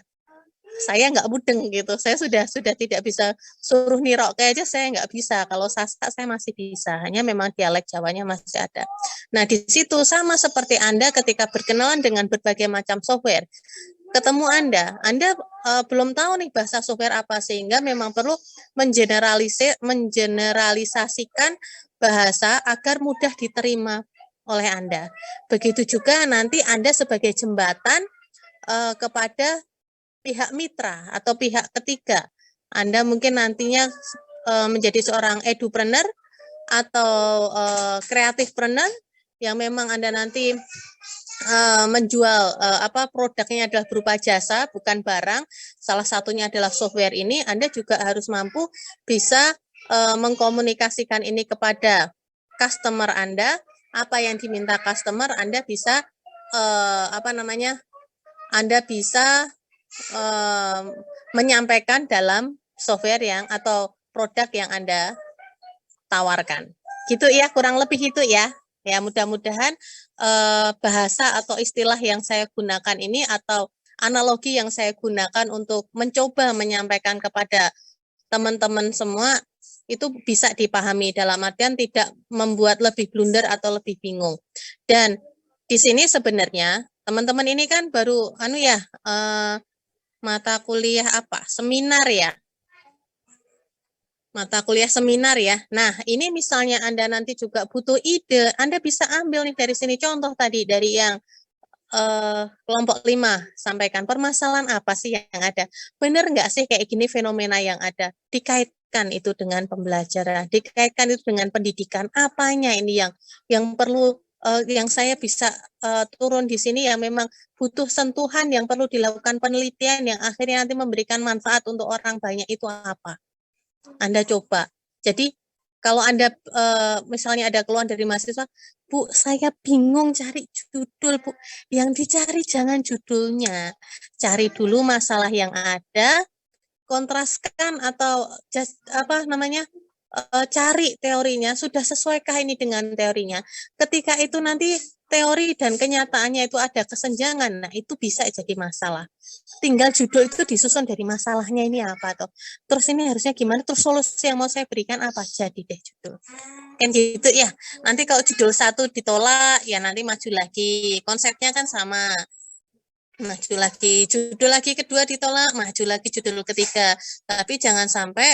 saya nggak mudeng gitu, saya sudah tidak bisa suruh nirok aja, saya nggak bisa. Kalau Sasak saya masih bisa, hanya memang dialek Jawanya masih ada. Nah, di situ sama seperti Anda ketika berkenalan dengan berbagai macam software, ketemu Anda belum tahu nih bahasa software apa, sehingga memang perlu mengeneralisasikan bahasa agar mudah diterima oleh Anda. Begitu juga nanti Anda sebagai jembatan kepada pihak mitra atau pihak ketiga. Anda mungkin nantinya menjadi seorang edupreneur, atau kreatifpreneur yang memang Anda nanti menjual produknya adalah berupa jasa bukan barang, salah satunya adalah software ini, Anda juga harus mampu bisa mengkomunikasikan ini kepada customer Anda, apa yang diminta customer Anda bisa Anda bisa menyampaikan dalam software yang atau produk yang Anda tawarkan. Gitu ya, kurang lebih itu ya. Ya, mudah-mudahan bahasa atau istilah yang saya gunakan ini atau analogi yang saya gunakan untuk mencoba menyampaikan kepada teman-teman semua itu bisa dipahami, dalam artian tidak membuat lebih blunder atau lebih bingung. Dan di sini sebenarnya teman-teman ini kan baru mata kuliah seminar ya. Mata kuliah seminar ya. Nah, ini misalnya Anda nanti juga butuh ide, Anda bisa ambil nih dari sini contoh tadi dari yang kelompok 5 sampaikan permasalahan apa sih yang ada. Benar nggak sih kayak gini fenomena yang ada? Dikaitkan itu dengan pembelajaran, dikaitkan itu dengan pendidikan. Apanya ini yang perlu yang saya bisa turun di sini yang memang butuh sentuhan yang perlu dilakukan penelitian yang akhirnya nanti memberikan manfaat untuk orang banyak itu apa? Anda coba. Jadi kalau Anda misalnya ada keluhan dari mahasiswa, Bu, saya bingung cari judul, Bu. Yang dicari jangan judulnya. Cari dulu masalah yang ada, kontraskan atau cari teorinya, sudah sesuaikah ini dengan teorinya. Ketika itu nanti teori dan kenyataannya itu ada kesenjangan, nah itu bisa jadi masalah. Tinggal judul itu disusun dari masalahnya ini apa toh. Terus ini harusnya gimana, terus solusi yang mau saya berikan apa, jadi deh judul. Kan gitu ya. Nanti kalau judul 1 ditolak, ya nanti maju lagi. Konsepnya kan sama. Maju lagi, judul lagi kedua ditolak, maju lagi judul ketiga. Tapi jangan sampai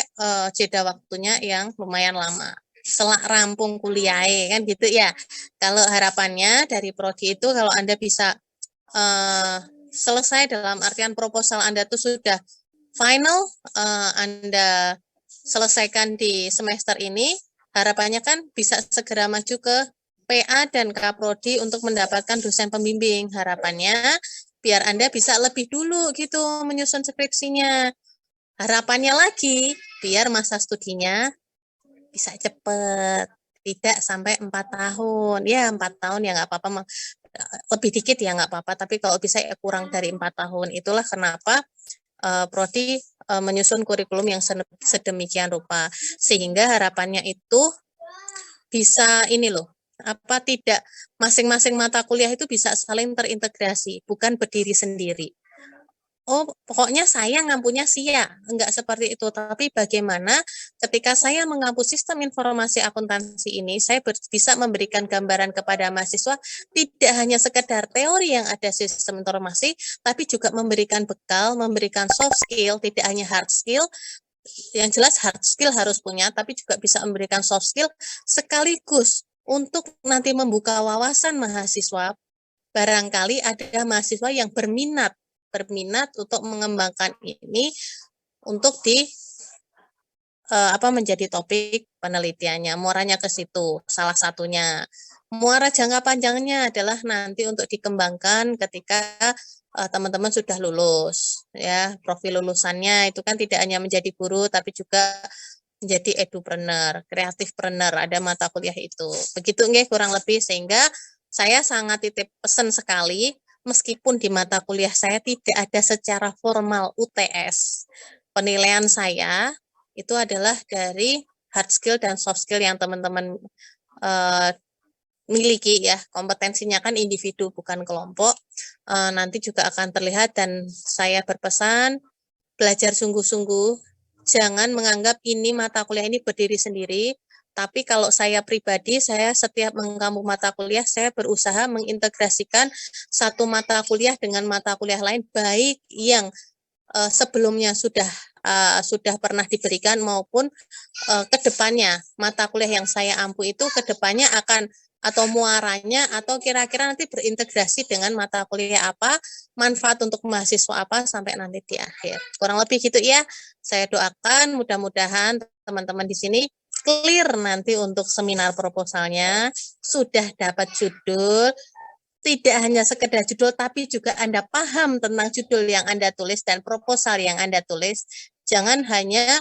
jeda waktunya yang lumayan lama. Selak rampung kuliah kan gitu ya. Kalau harapannya dari prodi itu kalau Anda bisa selesai dalam artian proposal Anda itu sudah final, Anda selesaikan di semester ini, harapannya kan bisa segera maju ke PA dan Kaprodi untuk mendapatkan dosen pembimbing. Harapannya biar Anda bisa lebih dulu gitu menyusun skripsinya. Harapannya lagi biar masa studinya bisa cepat, tidak sampai 4 tahun. Ya 4 tahun ya nggak apa-apa, lebih dikit ya nggak apa-apa, tapi kalau bisa ya kurang dari 4 tahun. Itulah kenapa Prodi menyusun kurikulum yang sedemikian rupa, sehingga harapannya itu bisa tidak masing-masing mata kuliah itu bisa saling terintegrasi, bukan berdiri sendiri. Oh, pokoknya saya ngampunya SIA, enggak seperti itu. Tapi bagaimana ketika saya mengampu sistem informasi akuntansi ini, saya bisa memberikan gambaran kepada mahasiswa tidak hanya sekedar teori yang ada sistem informasi, tapi juga memberikan bekal, memberikan soft skill, tidak hanya hard skill. Yang jelas hard skill harus punya, tapi juga bisa memberikan soft skill sekaligus untuk nanti membuka wawasan mahasiswa. Barangkali ada mahasiswa yang berminat untuk mengembangkan ini untuk menjadi topik penelitiannya. Muaranya ke situ salah satunya. Muara jangka panjangnya adalah nanti untuk dikembangkan ketika teman-teman sudah lulus ya. Profil lulusannya itu kan tidak hanya menjadi guru tapi juga menjadi edupreneur, kreatifpreneur, ada mata kuliah itu. Begitu nggih kurang lebih, sehingga saya sangat titip pesan sekali. Meskipun di mata kuliah saya tidak ada secara formal UTS, penilaian saya itu adalah dari hard skill dan soft skill yang teman-teman miliki ya. Kompetensinya kan individu bukan kelompok. Nanti juga akan terlihat, dan saya berpesan belajar sungguh-sungguh. Jangan menganggap ini mata kuliah ini berdiri sendiri. Tapi kalau saya pribadi, saya setiap mengampu mata kuliah, saya berusaha mengintegrasikan satu mata kuliah dengan mata kuliah lain, baik yang sebelumnya sudah pernah diberikan maupun kedepannya mata kuliah yang saya ampu itu kedepannya akan atau muaranya atau kira-kira nanti berintegrasi dengan mata kuliah apa, manfaat untuk mahasiswa apa sampai nanti di akhir. Kurang lebih gitu ya. Saya doakan mudah-mudahan teman-teman di sini clear nanti untuk seminar proposalnya, sudah dapat judul, tidak hanya sekedar judul, tapi juga Anda paham tentang judul yang Anda tulis dan proposal yang Anda tulis. Jangan hanya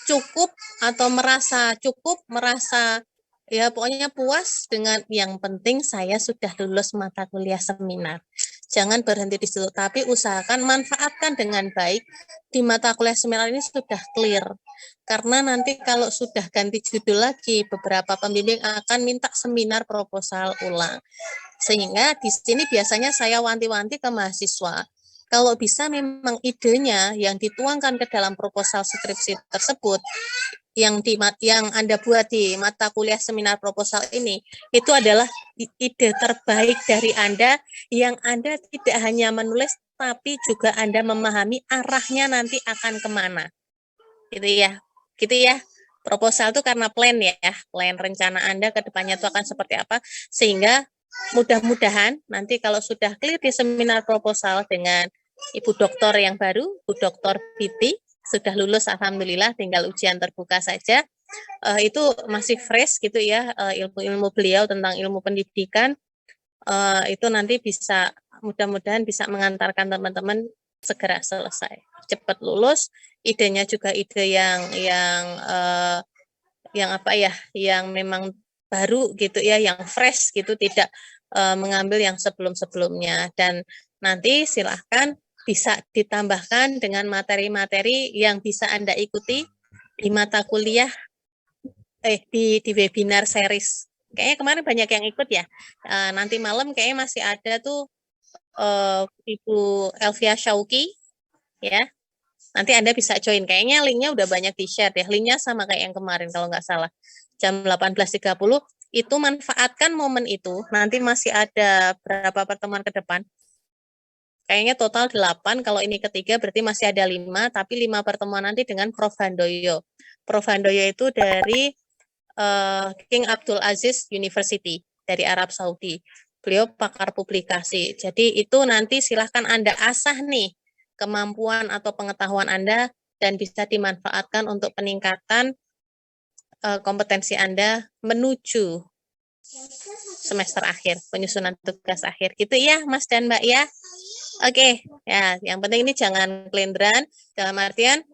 cukup atau merasa ya pokoknya puas dengan yang penting saya sudah lulus mata kuliah seminar. Jangan berhenti di situ, tapi usahakan manfaatkan dengan baik di mata kuliah seminar ini sudah clear. Karena nanti kalau sudah ganti judul lagi, beberapa pembimbing akan minta seminar proposal ulang. Sehingga di sini biasanya saya wanti-wanti ke mahasiswa. Kalau bisa memang idenya yang dituangkan ke dalam proposal skripsi tersebut, yang Anda buat di mata kuliah seminar proposal ini, itu adalah ide terbaik dari Anda, yang Anda tidak hanya menulis, tapi juga Anda memahami arahnya nanti akan kemana. Gitu ya. Proposal itu karena plan rencana Anda ke depannya itu akan seperti apa, sehingga mudah-mudahan nanti kalau sudah clear di seminar proposal dengan Ibu Doktor yang baru, Bu Doktor Biti, sudah lulus alhamdulillah, tinggal ujian terbuka saja. Itu masih fresh gitu ya, ilmu-ilmu beliau tentang ilmu pendidikan, itu nanti bisa mudah-mudahan bisa mengantarkan teman-teman segera selesai, cepat lulus. Idenya juga ide yang memang baru gitu ya, yang fresh gitu, tidak mengambil yang sebelum-sebelumnya. Dan nanti silahkan bisa ditambahkan dengan materi-materi yang bisa Anda ikuti di mata kuliah, di webinar series. Kayaknya kemarin banyak yang ikut ya. Nanti malam kayaknya masih ada tuh Ibu Elvia Syauki, ya. Nanti Anda bisa join. Kayaknya linknya udah banyak di-share ya. Linknya sama kayak yang kemarin kalau nggak salah. Jam 18.30, itu manfaatkan momen itu. Nanti masih ada berapa pertemuan ke depan. Kayaknya total 8, kalau ini ketiga berarti masih ada 5, tapi 5 pertemuan nanti dengan Prof. Handoyo. Prof. Handoyo itu dari King Abdul Aziz University, dari Arab Saudi. Beliau pakar publikasi. Jadi itu nanti silahkan Anda asah nih kemampuan atau pengetahuan Anda dan bisa dimanfaatkan untuk peningkatan kompetensi Anda menuju semester akhir, penyusunan tugas akhir. Gitu ya, Mas dan Mbak ya. Oke, ya, yang penting ini jangan kelinderan, dalam artian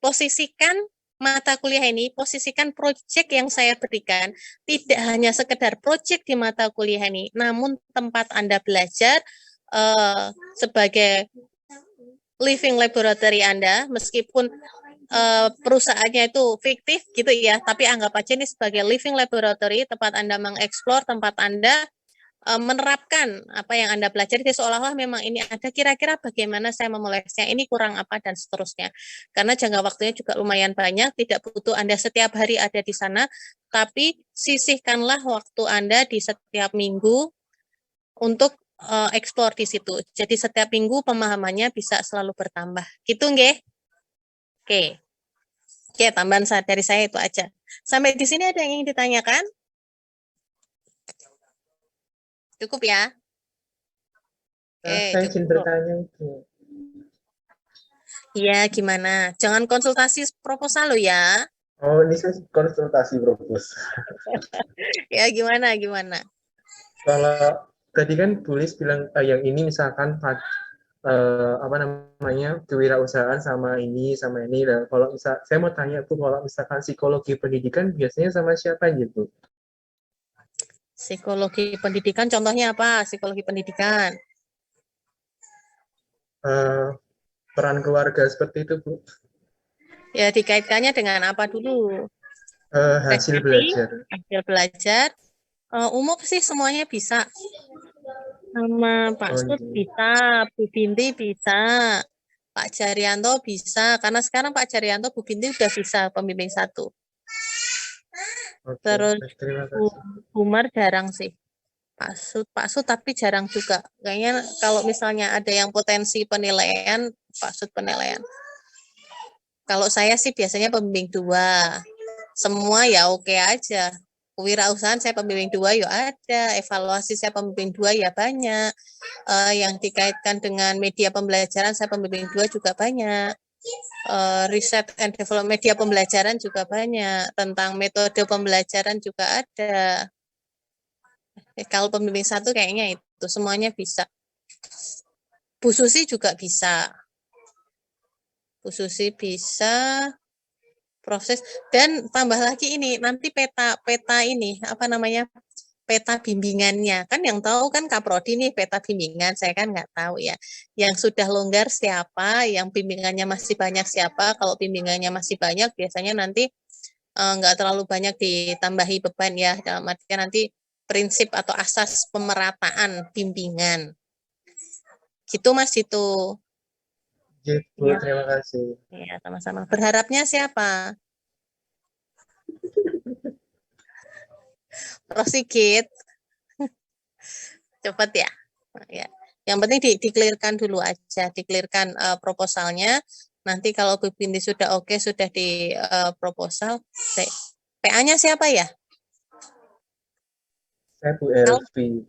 posisikan mata kuliah ini, posisikan proyek yang saya berikan, tidak hanya sekedar proyek di mata kuliah ini, namun tempat Anda belajar sebagai living laboratory Anda, meskipun perusahaannya itu fiktif gitu ya, tapi anggap aja ini sebagai living laboratory, tempat Anda mengeksplor, tempat Anda menerapkan apa yang Anda pelajari, seolah-olah memang ini ada, kira-kira bagaimana saya memulainya, ini kurang apa, dan seterusnya. Karena jangka waktunya juga lumayan banyak, tidak butuh Anda setiap hari ada di sana, tapi sisihkanlah waktu Anda di setiap minggu untuk eksplor di situ. Jadi setiap minggu pemahamannya bisa selalu bertambah. Gitu nggih? Oke. Oke, tambahan dari saya itu aja. Sampai di sini ada yang ingin ditanyakan? Cukup ya? Saya izin bertanya. Iya, gimana? Jangan konsultasi proposal lo ya. Oh, ini saya konsultasi proposal. Ya, gimana? Kalau tadi kan tulis bilang yang ini misalkan kewirausahaan sama ini. Dan kalau saya mau tanya tuh, kalau misalkan psikologi pendidikan biasanya sama siapa gitu? Psikologi pendidikan, contohnya apa? Psikologi pendidikan. Peran keluarga seperti itu, Bu. Ya, dikaitkannya dengan apa dulu? Hasil belajar. Hasil belajar. Umum sih semuanya bisa. Sama Pak Sud bisa, Bu Binti bisa, Pak Jaryanto bisa. Karena sekarang Pak Jaryanto, Bu Binti udah bisa pembimbing 1. Terus Bu Umar jarang sih. Pak Sud tapi jarang juga. Kayaknya kalau misalnya ada yang potensi penilaian, Pak Sud penilaian. Kalau saya sih biasanya pembimbing 2. Semua ya oke aja. Kewirausahaan saya pembimbing 2 ya ada. Evaluasi saya pembimbing 2 ya banyak. Yang dikaitkan dengan media pembelajaran saya pembimbing 2 juga banyak. Riset and development media pembelajaran juga banyak, tentang metode pembelajaran juga ada. Kalau pembimbing 1 kayaknya itu semuanya bisa. Bu Susi juga bisa. Bu Susi bisa proses, dan tambah lagi ini nanti peta ini apa namanya, peta bimbingannya kan, yang tahu kan Kaprodi nih peta bimbingan, saya kan nggak tahu ya. Yang sudah longgar siapa, yang bimbingannya masih banyak siapa. Kalau bimbingannya masih banyak biasanya nanti nggak terlalu banyak ditambahi beban ya, dalam artian nanti prinsip atau asas pemerataan bimbingan gitu Mas itu. Gitu, Ya, terima kasih. ya sama-sama. Berharapnya siapa? Prof Sigit. Cepat ya. Nah, ya. Yang penting di-clearkan dulu aja, di-clearkan proposalnya. Nanti kalau Bu Binti sudah oke, sudah di proposal, PA-nya siapa ya? Saya Bu Elvi.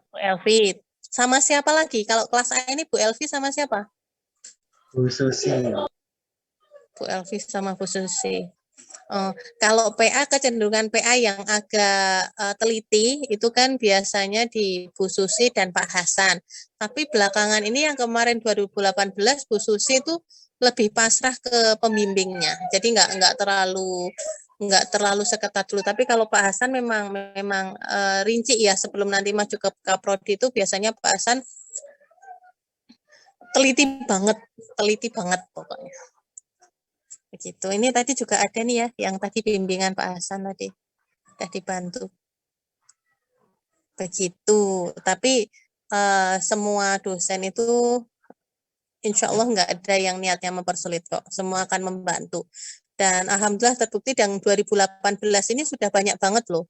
Bu Elvi. Sama siapa lagi? Kalau kelas A ini Bu Elvi sama siapa? Bu Susi. Bu Elvi sama Bu Susi. Kalau PA, kecenderungan PA yang agak teliti itu kan biasanya di Bu Susi dan Pak Hasan. Tapi belakangan ini yang kemarin 2018 Bu Susi itu lebih pasrah ke pembimbingnya. Jadi nggak terlalu seketat dulu. Tapi kalau Pak Hasan memang rinci ya, sebelum nanti maju ke Kaprodi itu biasanya Pak Hasan teliti banget pokoknya. Begitu. Ini tadi juga ada nih ya, yang tadi bimbingan Pak Hasan tadi sudah dibantu. Begitu. Tapi semua dosen itu insya Allah nggak ada yang niatnya mempersulit kok. Semua akan membantu. Dan alhamdulillah terbukti yang 2018 ini sudah banyak banget loh.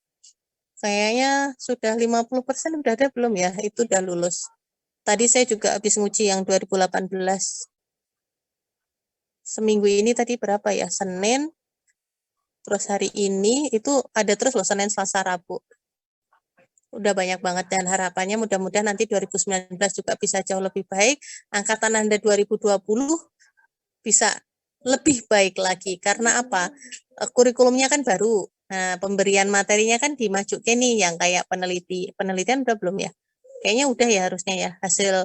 Kayaknya sudah 50% udah ada belum ya? Itu udah lulus. Tadi saya juga habis nguji yang 2018. Seminggu ini tadi berapa ya? Senin, terus hari ini itu ada terus loh, Senin, Selasa, Rabu. Udah banyak banget, dan harapannya mudah-mudahan nanti 2019 juga bisa jauh lebih baik. Angkatan Anda 2020 bisa lebih baik lagi. Karena apa? Kurikulumnya kan baru. Nah, pemberian materinya kan dimajukan nih, yang kayak penelitian udah belum ya? Kayaknya udah ya harusnya ya. Hasil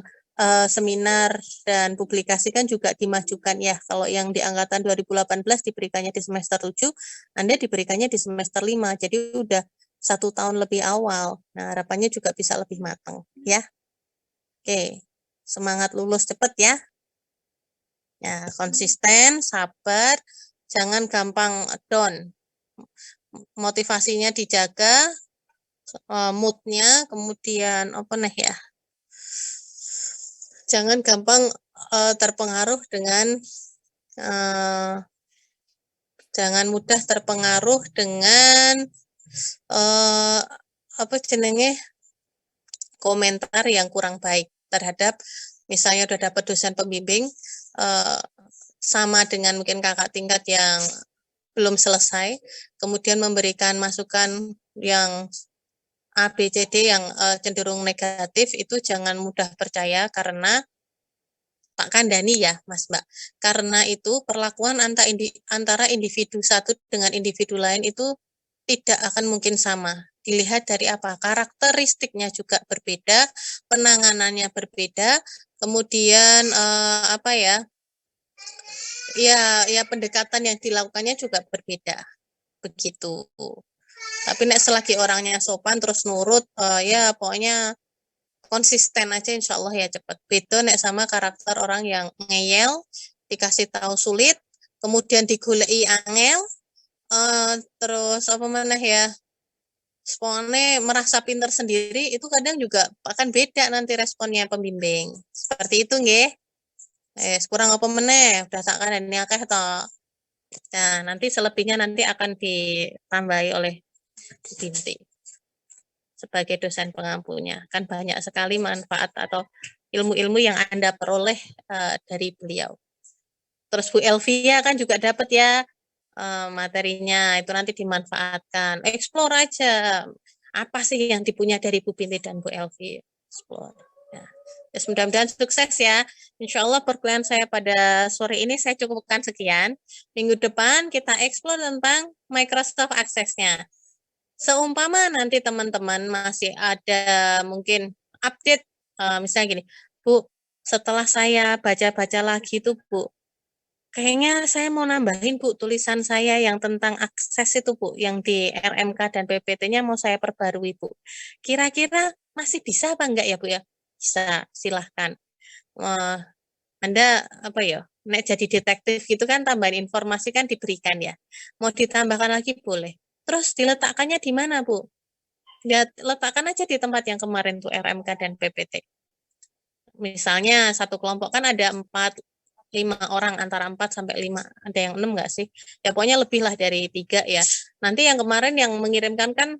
seminar dan publikasi kan juga dimajukan ya. Kalau yang di angkatan 2018 diberikannya di semester 7, Anda diberikannya di semester 5. Jadi udah 1 tahun lebih awal. Nah, harapannya juga bisa lebih matang ya. Oke, semangat lulus cepet ya. Ya, konsisten, sabar, jangan gampang down. Motivasinya dijaga, moodnya, kemudian apa nih ya? Jangan gampang terpengaruh dengan jangan mudah terpengaruh dengan apa jenenge, komentar yang kurang baik terhadap, misalnya udah dapat dosen pembimbing sama dengan mungkin kakak tingkat yang belum selesai, kemudian memberikan masukan yang A, B, C, D yang cenderung negatif, itu jangan mudah percaya, karena tak kandani ya Mas Mbak. Karena itu perlakuan antara individu satu dengan individu lain itu tidak akan mungkin sama. Dilihat dari apa? Karakteristiknya juga berbeda, penanganannya berbeda, kemudian apa ya? Ya pendekatan yang dilakukannya juga berbeda. Begitu. Tapi nek selagi orangnya sopan terus nurut, ya pokoknya konsisten aja, insya Allah ya cepat. Beda nek sama karakter orang yang ngeyel, dikasih tahu sulit, kemudian digoleki angel, terus apa mana ya, responnya merasa pinter sendiri, itu kadang juga akan beda nanti responnya pembimbing. Seperti itu nggih. Kurang apa meneh, udah tak kandani akeh toh. Nah, nanti selebihnya nanti akan ditambahi oleh Bu Binti sebagai dosen pengampunya. Kan banyak sekali manfaat atau ilmu-ilmu yang Anda peroleh dari beliau. Terus Bu Elvia kan juga dapat ya materinya, itu nanti dimanfaatkan. Explore aja. Apa sih yang dipunya dari Bu Binti dan Bu Elvi? Explore. Ya, mudah-mudahan sukses ya. Insya Allah perkuliahan saya pada sore ini saya cukupkan sekian. Minggu depan kita eksplor tentang Microsoft Access-nya. Seumpama nanti teman-teman masih ada mungkin update, misalnya gini, Bu, setelah saya baca-baca lagi tuh Bu, kayaknya saya mau nambahin Bu, tulisan saya yang tentang akses itu Bu, yang di RMK dan PPT-nya mau saya perbarui Bu. Kira-kira masih bisa apa enggak ya Bu ya? Bisa, silahkan. Anda apa ya, nek jadi detektif gitu kan tambahan informasi kan diberikan ya. Mau ditambahkan lagi boleh. Terus diletakkannya di mana Bu? Letakkan aja di tempat yang kemarin tuh RMK dan PPT. Misalnya satu kelompok kan ada 4-5 orang, antara 4 sampai 5, ada yang 6 enggak sih? Ya pokoknya lebih lah dari 3 ya. Nanti yang kemarin yang mengirimkan kan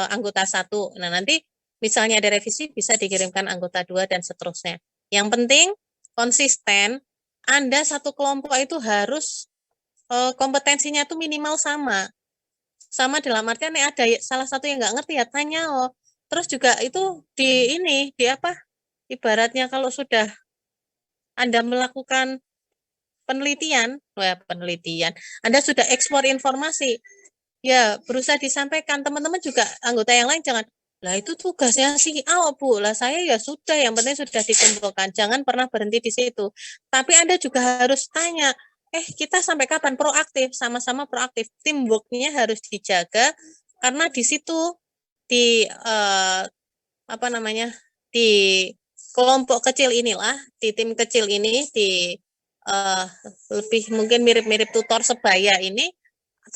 anggota 1. Nah nanti misalnya ada revisi bisa dikirimkan anggota 2 dan seterusnya. Yang penting konsisten, Anda satu kelompok itu harus kompetensinya tuh minimal sama. Sama dalam artian ada salah satu yang nggak ngerti ya tanya loh. Terus juga itu di apa? Ibaratnya kalau sudah Anda melakukan penelitian, Anda sudah ekspor informasi, ya berusaha disampaikan teman-teman juga anggota yang lain jangan, lah itu tugasnya si A Bu, lah saya ya sudah, yang penting sudah dikumpulkan, jangan pernah berhenti di situ. Tapi Anda juga harus tanya, kita sampai kapan proaktif, sama-sama proaktif, teamwork-nya harus dijaga, karena di situ di di kelompok kecil inilah, di tim kecil ini, di lebih mungkin mirip-mirip tutor sebaya ini,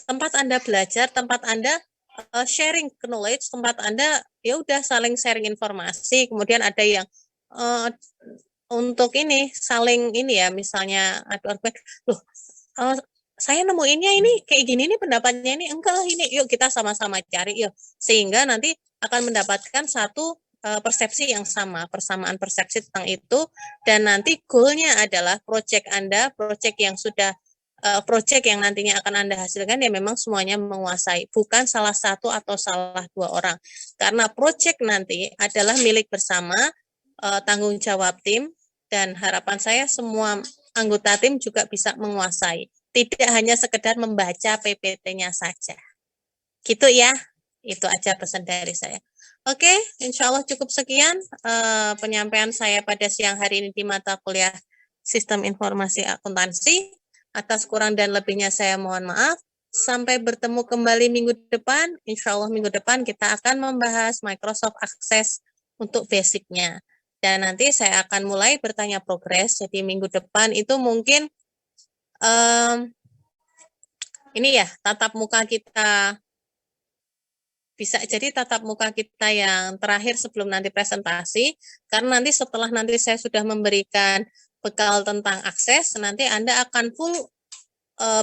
tempat Anda belajar, tempat Anda sharing knowledge, tempat Anda ya udah saling sharing informasi, kemudian ada yang untuk ini saling ini ya, misalnya loh saya nemuinnya ini kayak gini nih pendapatnya ini, enggak ini, yuk kita sama-sama cari yuk, sehingga nanti akan mendapatkan satu persepsi yang sama, persamaan persepsi tentang itu, dan nanti goalnya adalah project Anda, project yang sudah project yang nantinya akan Anda hasilkan ya memang semuanya menguasai, bukan salah satu atau salah 2 orang. Karena project nanti adalah milik bersama, tanggung jawab tim, dan harapan saya semua anggota tim juga bisa menguasai. Tidak hanya sekedar membaca PPT-nya saja. Gitu ya, itu aja pesan dari saya. Oke, insya Allah cukup sekian penyampaian saya pada siang hari ini di mata kuliah Sistem Informasi Akuntansi. Atas kurang dan lebihnya saya mohon maaf. Sampai bertemu kembali minggu depan. Insya Allah minggu depan kita akan membahas Microsoft Access untuk basicnya. Dan nanti saya akan mulai bertanya progres. Jadi minggu depan itu mungkin ini ya tatap muka kita, bisa jadi tatap muka kita yang terakhir sebelum nanti presentasi, karena nanti setelah nanti saya sudah memberikan bekal tentang akses, nanti Anda akan full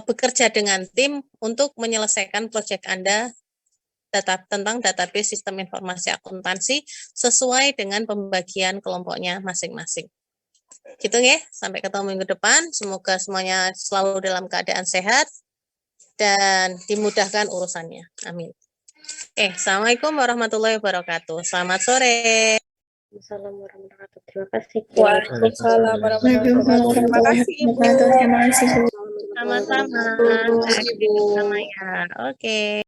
bekerja dengan tim untuk menyelesaikan proyek Anda tentang database sistem informasi akuntansi sesuai dengan pembagian kelompoknya masing-masing. Gitu ya, sampai ketemu minggu depan, semoga semuanya selalu dalam keadaan sehat dan dimudahkan urusannya. Amin. Assalamualaikum warahmatullahi wabarakatuh. Selamat sore. Assalamualaikum warahmatullahi wabarakatuh. Terima kasih. Waalaikumsalam warahmatullahi wabarakatuh. Terima kasih Ibu. Terima kasih Bu. Sama-sama. Sama ya. Oke.